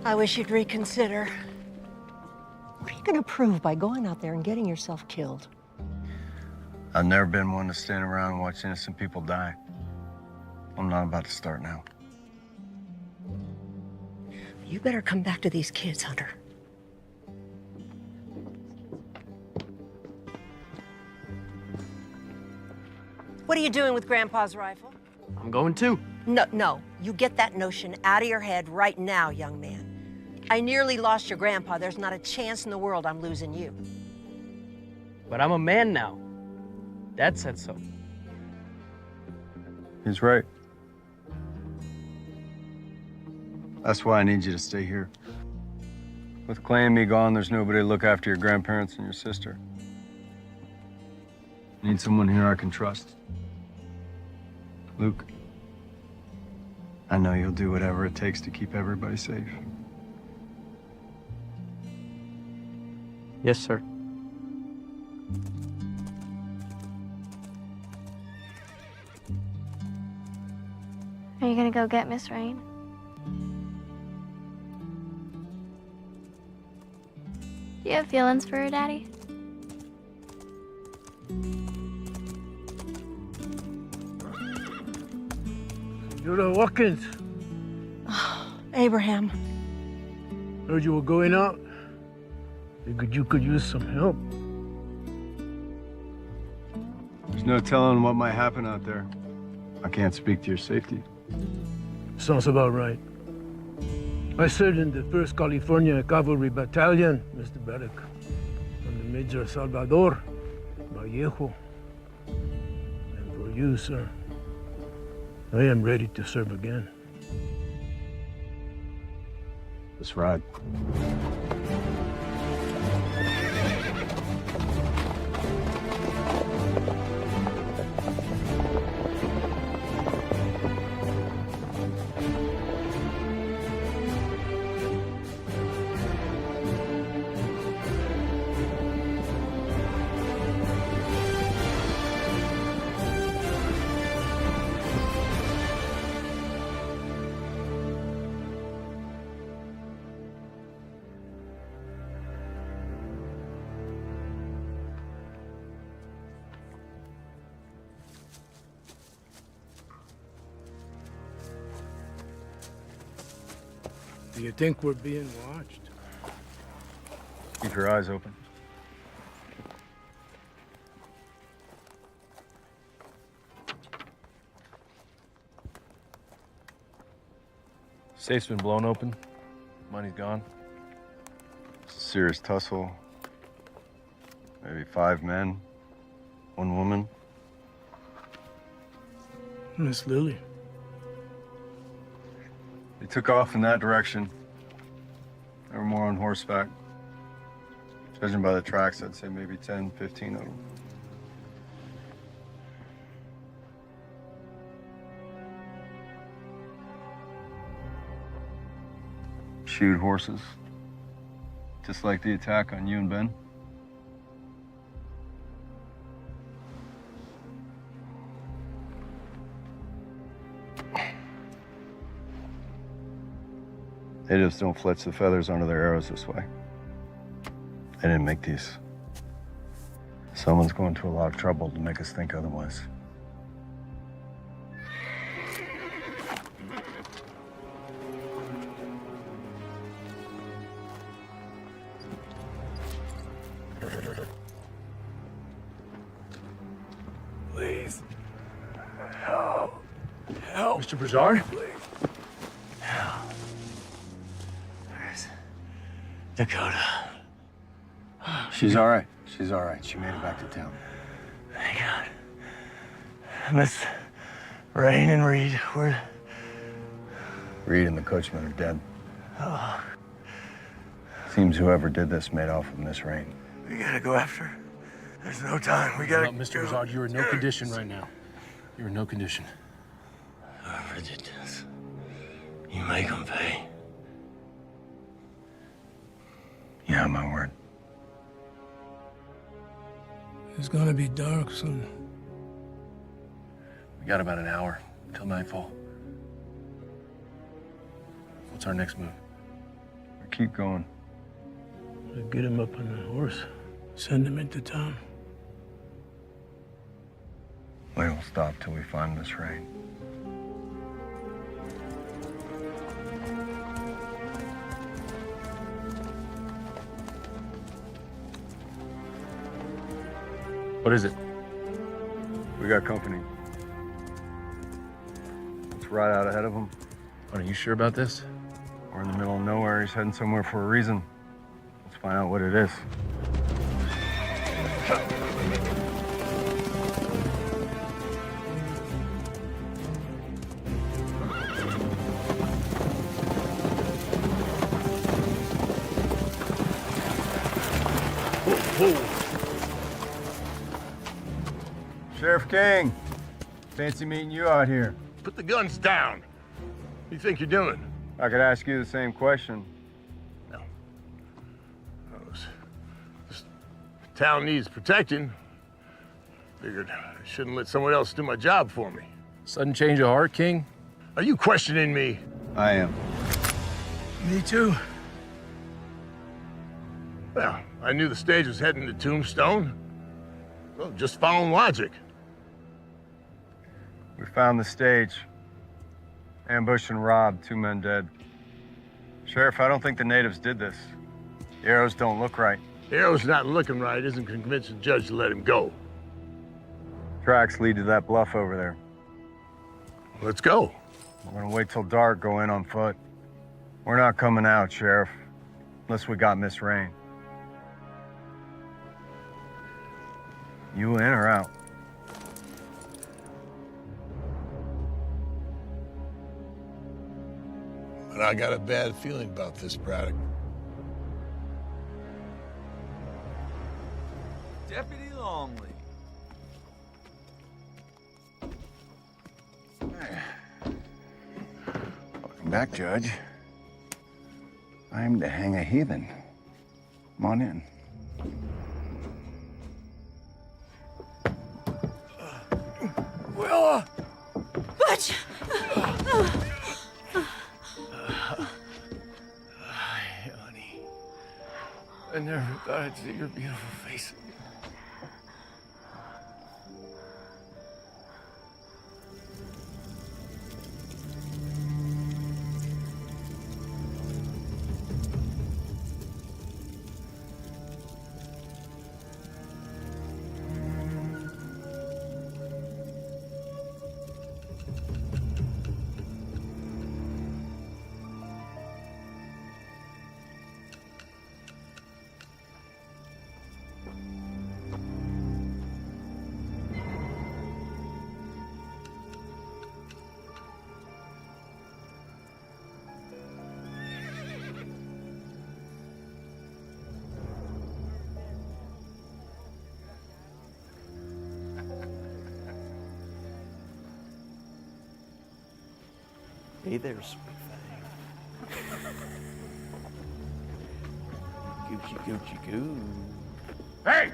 I wish you'd reconsider. What are you gonna prove by going out there and getting yourself killed? I've never been one to stand around and watch innocent people die. I'm not about to start now. You better come back to these kids, Hunter. What are you doing with Grandpa's rifle? I'm going too. No. You get that notion out of your head right now, young man. I nearly lost your grandpa. There's not a chance in the world I'm losing you. But I'm a man now. Dad said so. He's right. That's why I need you to stay here. With Clay and me gone, there's nobody to look after your grandparents and your sister. Need someone here I can trust. Luke, I know you'll do whatever it takes to keep everybody safe. Yes, sir. Are you gonna go get Miss Rain? Do you have feelings for her, Daddy? Senora Watkins, Abraham. heard you were going out. Figured you could use some help. There's no telling what might happen out there. I can't speak to your safety. Sounds about right. I served in the 1st California Cavalry Battalion, Mr. Braddock, under Major Salvador Vallejo. And for you, sir, I am ready to serve again. Let's ride. Do you think we're being watched? Keep your eyes open. Safe's been blown open. Money's gone. Serious tussle. Maybe 5 men, 1 woman. Miss Lily. They took off in that direction. They were more on horseback. Judging by the tracks, I'd say maybe 10, 15 of them. Shoot horses. Just like the attack on you and Ben. Natives don't fletch the feathers under their arrows this way. They didn't make these. Someone's going to a lot of trouble to make us think otherwise. Please. Help. Help. Mr. Broussard? Please. Where's Dakota? She's all right. She's all right. She made it back to town. Thank God. Miss Rain and Reed, where? Reed and the coachman are dead. Oh, Seems whoever did this made off with Miss Rain. we gotta go after her. There's no time. We gotta. Mr. Broussard, you're in no condition right now. You're in no condition. Whoever did this, you make them pay. Yeah, my word. It's gonna be dark soon. We got about an hour till nightfall. What's our next move? Keep going. Get him up on the horse. Send him into town. We will stop till we find Miss Rain. What is it? We got company. It's right out ahead of them. Are you sure about this? We're in the middle of nowhere. He's heading somewhere for a reason. Let's find out what it is. Sheriff King, fancy meeting you out here. Put the guns down. What do you think you're doing? I could ask you the same question. This town needs protecting. Figured I shouldn't let someone else do my job for me. Sudden change of heart, King? Are you questioning me? I am. Me too. Well, I knew the stage was heading to Tombstone. Well, just following logic. We found the stage. Ambushed and robbed, 2 men dead. Sheriff, I don't think the natives did this. The arrows don't look right. The arrow's not looking right isn't convince the judge to let him go. Tracks lead to that bluff over there. Let's go. We're gonna wait till dark, go in on foot. We're not coming out, Sheriff, unless we got Miss Rain. You in or out? But I got a bad feeling about this, Braddock. Deputy Longley. Welcome back, Judge. I'm to hang a heathen. Come on in. Willa! Butch! Hi, honey. I never thought I'd see your beautiful face again. Hey there, sweet thing. Gucci, Gucci, goo. Hey!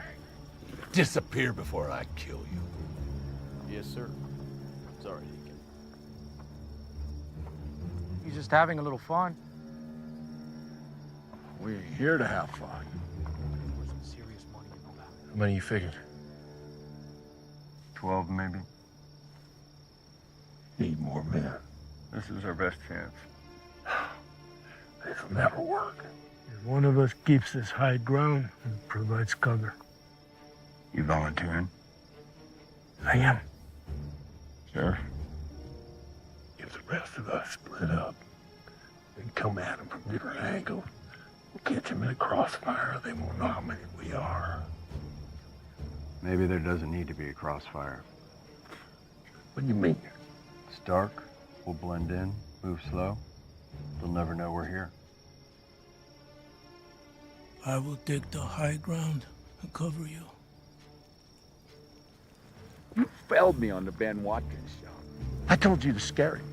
Disappear before I kill you. Yes, sir. Sorry, Deacon. He's just having a little fun. We ain't here to have fun. How many you figured? 12, maybe. Need more men. This is our best chance. This'll never work. If one of us keeps this high ground and provides cover. You volunteering? I am. Sheriff? If the rest of us split up and come at them from different angles, we'll catch them in a crossfire. They won't know how many we are. Maybe there doesn't need to be a crossfire. What do you mean? It's dark. We'll blend in, move slow. They'll never know we're here. I will take the high ground and cover you. You failed me on the Ben Watkins job. I told you to scare him,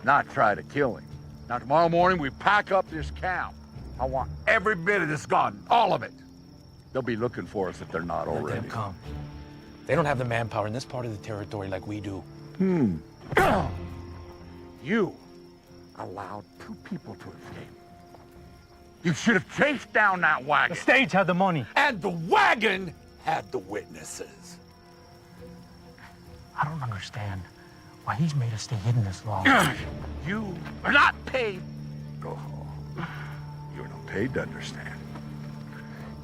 not try to kill him. Now, tomorrow morning, we pack up this camp. I want every bit of this gone, all of it. They'll be looking for us if they're not Let already. them come. They don't have the manpower in this part of the territory like we do. You allowed 2 people to escape. You should have chased down that wagon. The stage had the money. And the wagon had the witnesses. I don't understand why he's made us stay hidden this long. You are not paid. Go home. You're not paid to understand.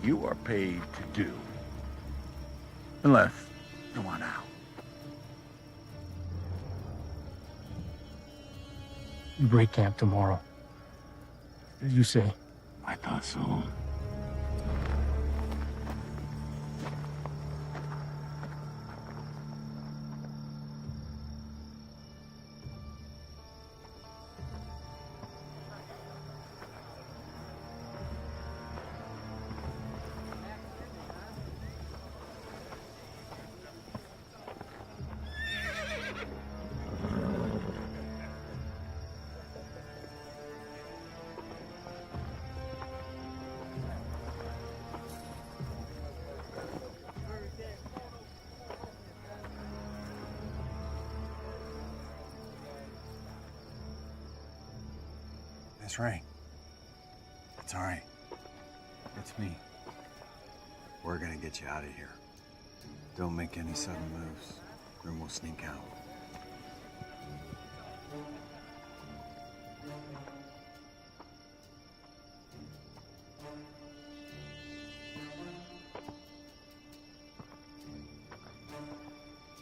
You are paid to do. Unless you want out. We break camp tomorrow. As you say. I thought so. Miss Ray. It's all right. It's me. We're gonna get you out of here. Don't make any sudden moves, then we'll sneak out.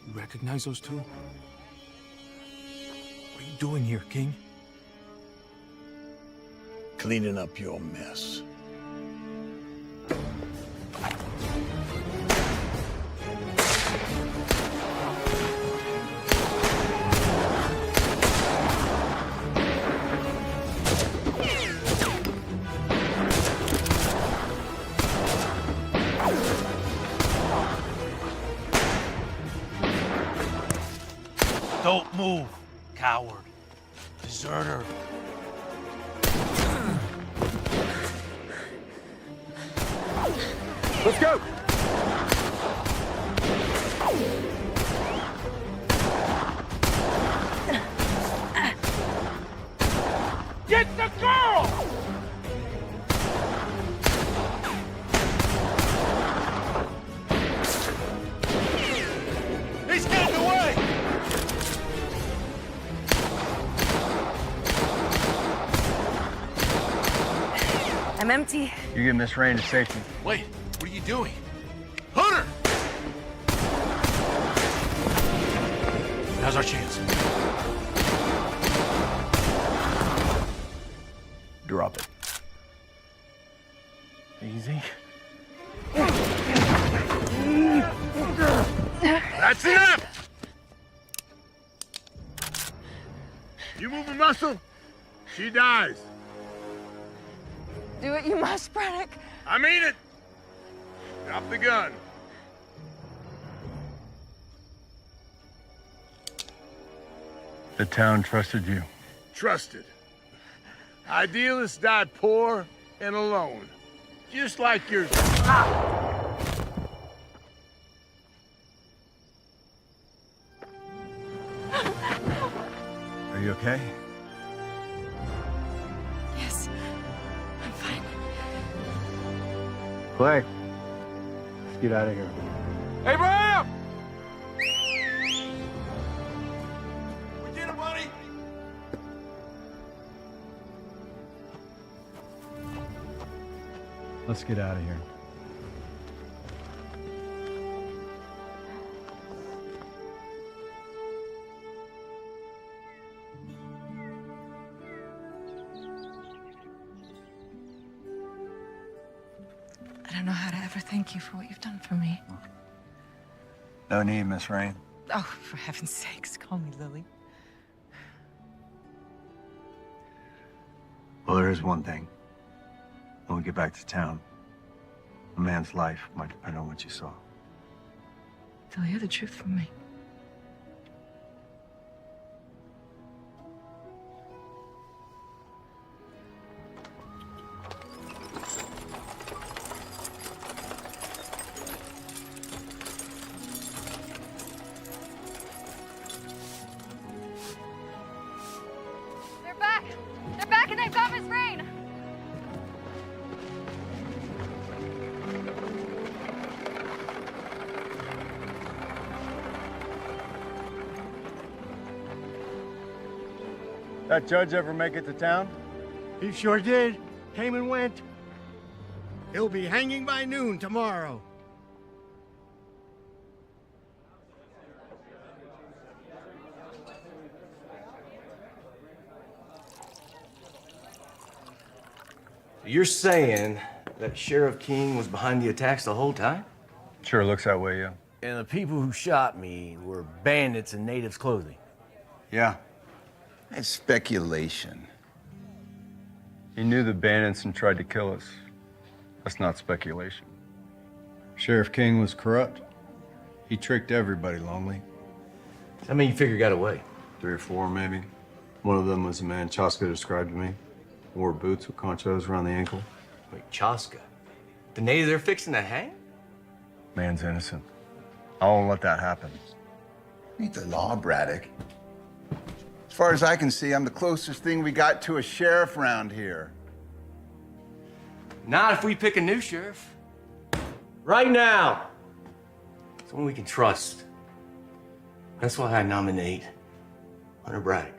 You recognize those two? What are you doing here, King? Cleaning up your mess. Don't move, coward. Deserter. Let's go! Get the girl! He's getting away! I'm empty. You get Miss Rain to safety. Wait, what are you doing? Hunter! Now's our chance. Drop it. Easy. That's enough! You move a muscle, she dies. Do what you must, Braddock. I mean it! Drop the gun. The town trusted you. Trusted. Idealists die poor and alone. Just like yours. Are you okay? Yes, I'm fine. Clay, let's get out of here. Abraham! We did it, buddy! Let's get out of here. I don't know how to ever thank you for what you've done for me. No need, Miss Rain. Oh, for heaven's sakes, call me Lily. Well, there is one thing. When we get back to town, a man's life might depend on what you saw. They'll hear the truth from me. They're back! They're back and they've got Miss Rain! That judge ever make it to town? He sure did. Came and went. He'll be hanging by noon tomorrow. You're saying that Sheriff King was behind the attacks the whole time? Sure looks that way, yeah. And the people who shot me were bandits in natives' clothing? Yeah. It's speculation. He knew the bandits and tried to kill us. That's not speculation. Sheriff King was corrupt. He tricked everybody, Longley. How many you figure got away? 3 or 4, maybe. One of them was the man Chaska described to me. Wore boots with conchos around the ankle. Wait, Chaska? The native they're fixing to hang? Man's innocent. I won't let that happen. Ain't the law, Braddock. As far as I can see, I'm the closest thing we got to a sheriff around here. Not if we pick a new sheriff. Right now. Someone we can trust. That's why I nominate Hunter Braddock.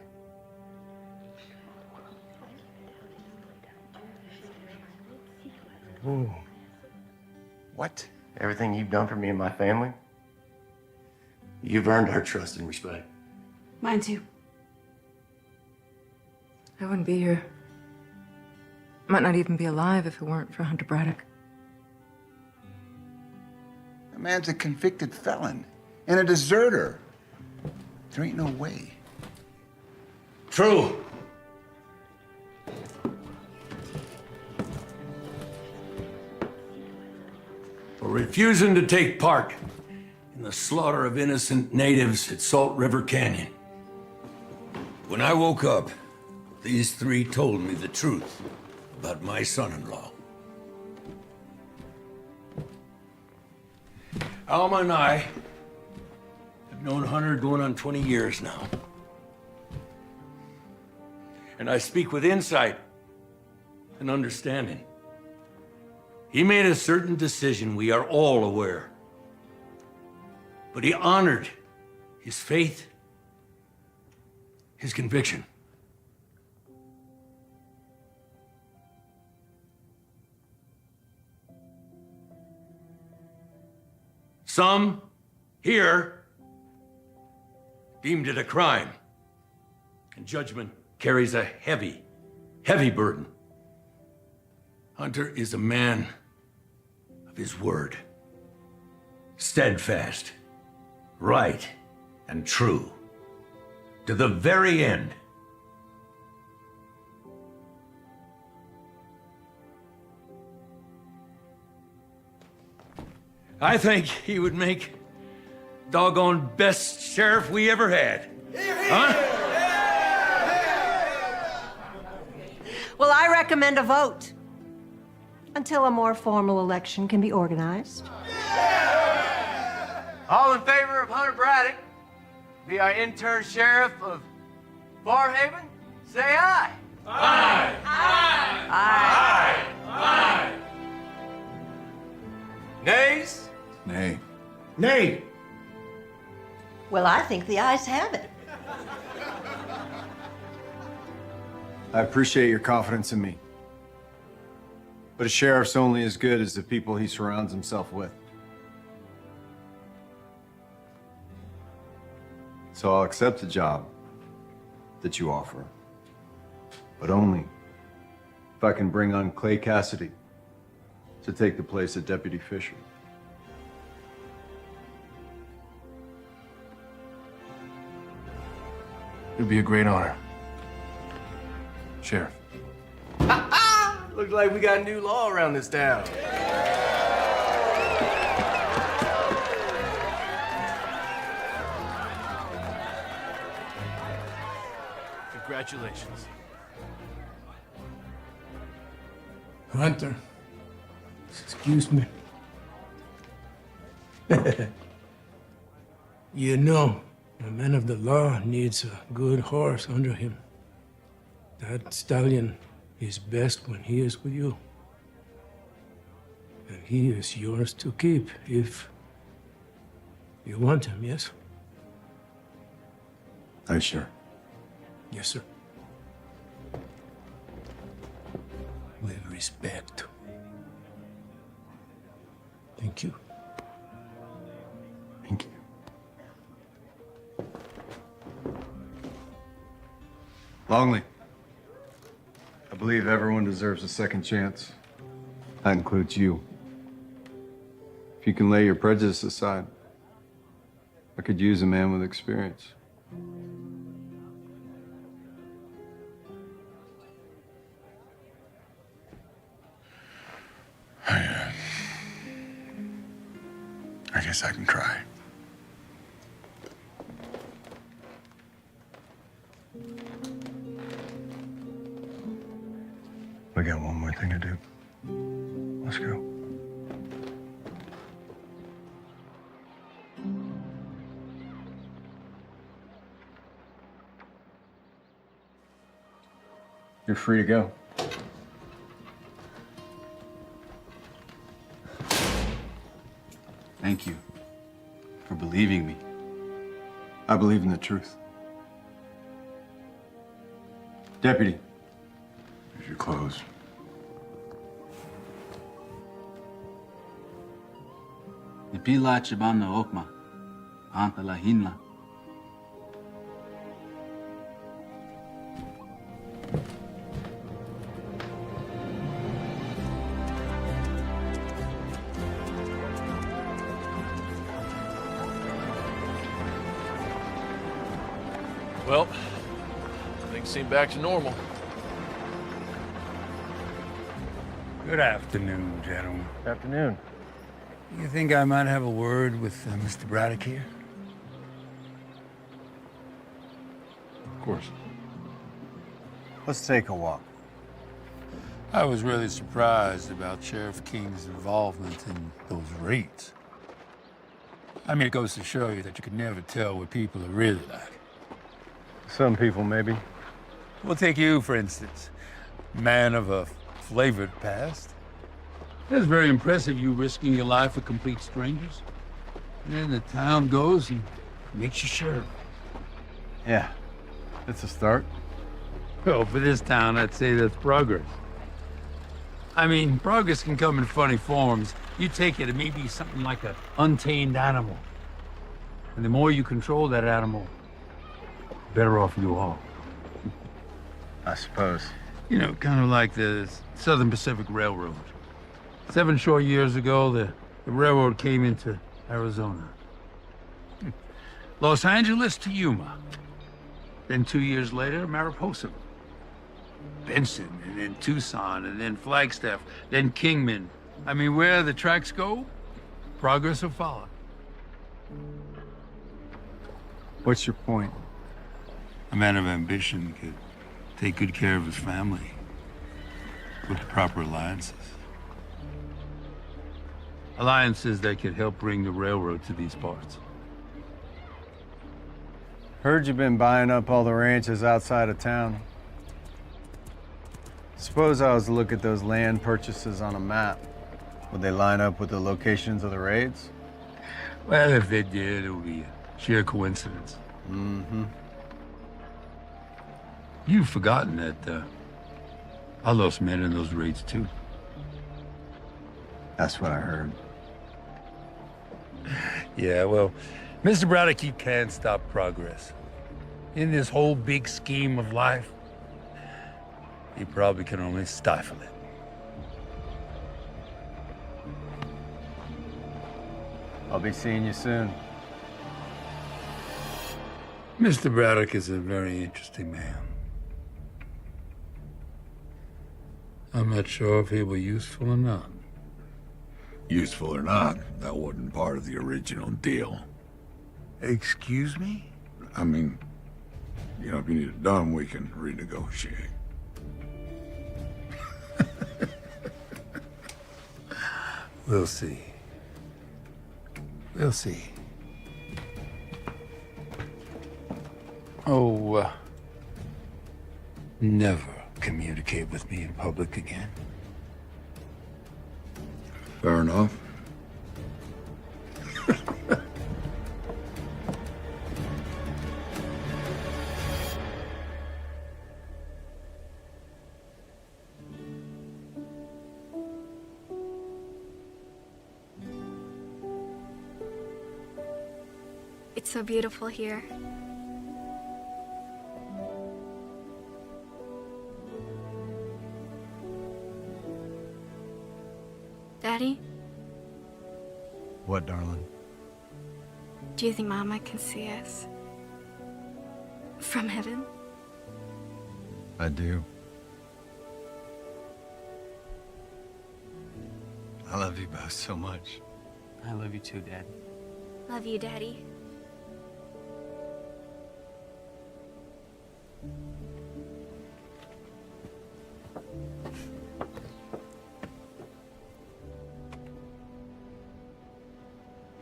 Ooh. What? Everything you've done for me and my family, you've earned our trust and respect. Mine too. I wouldn't be here. Might not even be alive if it weren't for Hunter Braddock. The man's a convicted felon and a deserter. There ain't no way. True. For refusing to take part in the slaughter of innocent natives at Salt River Canyon. When I woke up, these 3 told me the truth about my son-in-law. Alma and I have known Hunter going on 20 years now. And I speak with insight and understanding. He made a certain decision we are all aware. But he honored his faith, his conviction. Some here deemed it a crime, and judgment carries a heavy, heavy burden. Hunter is a man of his word, steadfast, right, and true, to the very end. I think he would make doggone best sheriff we ever had. Huh? Well, I recommend a vote until a more formal election can be organized. All in favor of Hunter Braddock, be our intern sheriff of Barhaven, say aye. Aye! Aye! Aye! Nays? Nay. Nay! Well, I think the ayes have it. I appreciate your confidence in me. But a sheriff's only as good as the people he surrounds himself with. So I'll accept the job that you offer. But only if I can bring on Clay Cassidy to take the place of Deputy Fisher. It'd be a great honor. Sheriff. Looks like we got new law around this town. Congratulations. Hunter, excuse me. You know, a man of the law needs a good horse under him. That stallion is best when he is with you. And he is yours to keep if you want him, yes? Are you sure? Yes, sir. With respect. Thank you. Thank you. Longley, I believe everyone deserves a second chance. That includes you. If you can lay your prejudice aside, I could use a man with experience. I guess I can try. We got one more thing to do. Let's go. You're free to go. Thank you for believing me. I believe in the truth. Deputy. Here's your clothes. Nipila chiban na okma, anta la hinla. Well, things seem back to normal. Good afternoon, gentlemen. Afternoon. You think I might have a word with Mr. Braddock here? Of course. Let's take a walk. I was really surprised about Sheriff King's involvement in those raids. I mean, it goes to show you that you can never tell what people are really like. Some people, maybe. We'll take you, for instance. Man of a flavored past. It's very impressive, you risking your life for complete strangers. And then the town goes and makes you sheriff. Yeah, it's a start. Well, for this town, I'd say that's progress. I mean, progress can come in funny forms. You take it, it may be something like an untamed animal. And the more you control that animal, the better off you are. I suppose. You know, kind of like the Southern Pacific Railroad. 7 short years ago, the railroad came into Arizona. Los Angeles to Yuma. Then 2 years later, Mariposa. Benson, and then Tucson, and then Flagstaff, then Kingman. I mean, where the tracks go, progress will follow. What's your point? A man of ambition could take good care of his family with the proper alliances. Alliances that could help bring the railroad to these parts. Heard you've been buying up all the ranches outside of town. Suppose I was to look at those land purchases on a map. Would they line up with the locations of the raids? Well, if they did, it would be a sheer coincidence. Mm-hmm. You've forgotten that I lost men in those raids too. That's what I heard. Yeah, well, Mr. Braddock, you can't stop progress. In this whole big scheme of life, you probably can only stifle it. I'll be seeing you soon. Mr. Braddock is a very interesting man. I'm not sure if he were useful or not. Useful or not, that wasn't part of the original deal. Excuse me? I mean, you know, if you need it done, we can renegotiate. We'll see. We'll see. Oh, never communicate with me in public again. Fair enough. It's so beautiful here. Daddy, What, darling? do you think Mama can see us? From heaven? I do. I love you both so much. I love you too, Dad. Love you, Daddy.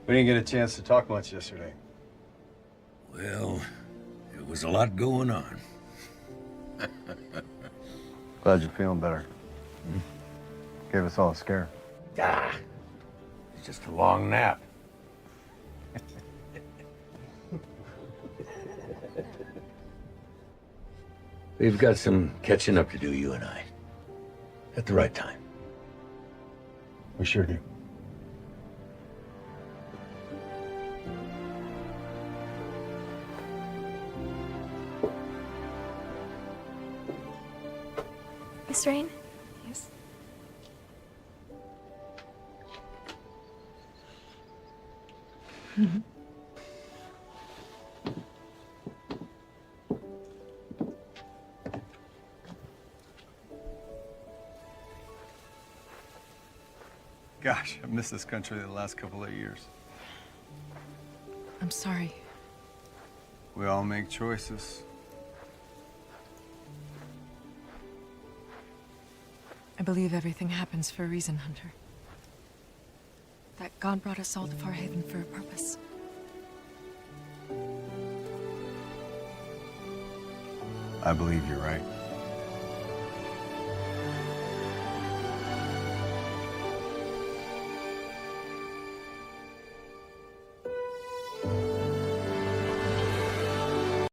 We didn't get a chance to talk much yesterday. Well, it was a lot going on. Glad you're feeling better. Gave us all a scare. Ah, it's just a long nap. We've got some catching up to do, you and I. At the right time. We sure do. Miss Rain? Yes. Gosh, I've missed this country the last couple of years. I'm sorry. We all make choices. I believe everything happens for a reason, Hunter. That God brought us all to Farhaven for a purpose. I believe you're right.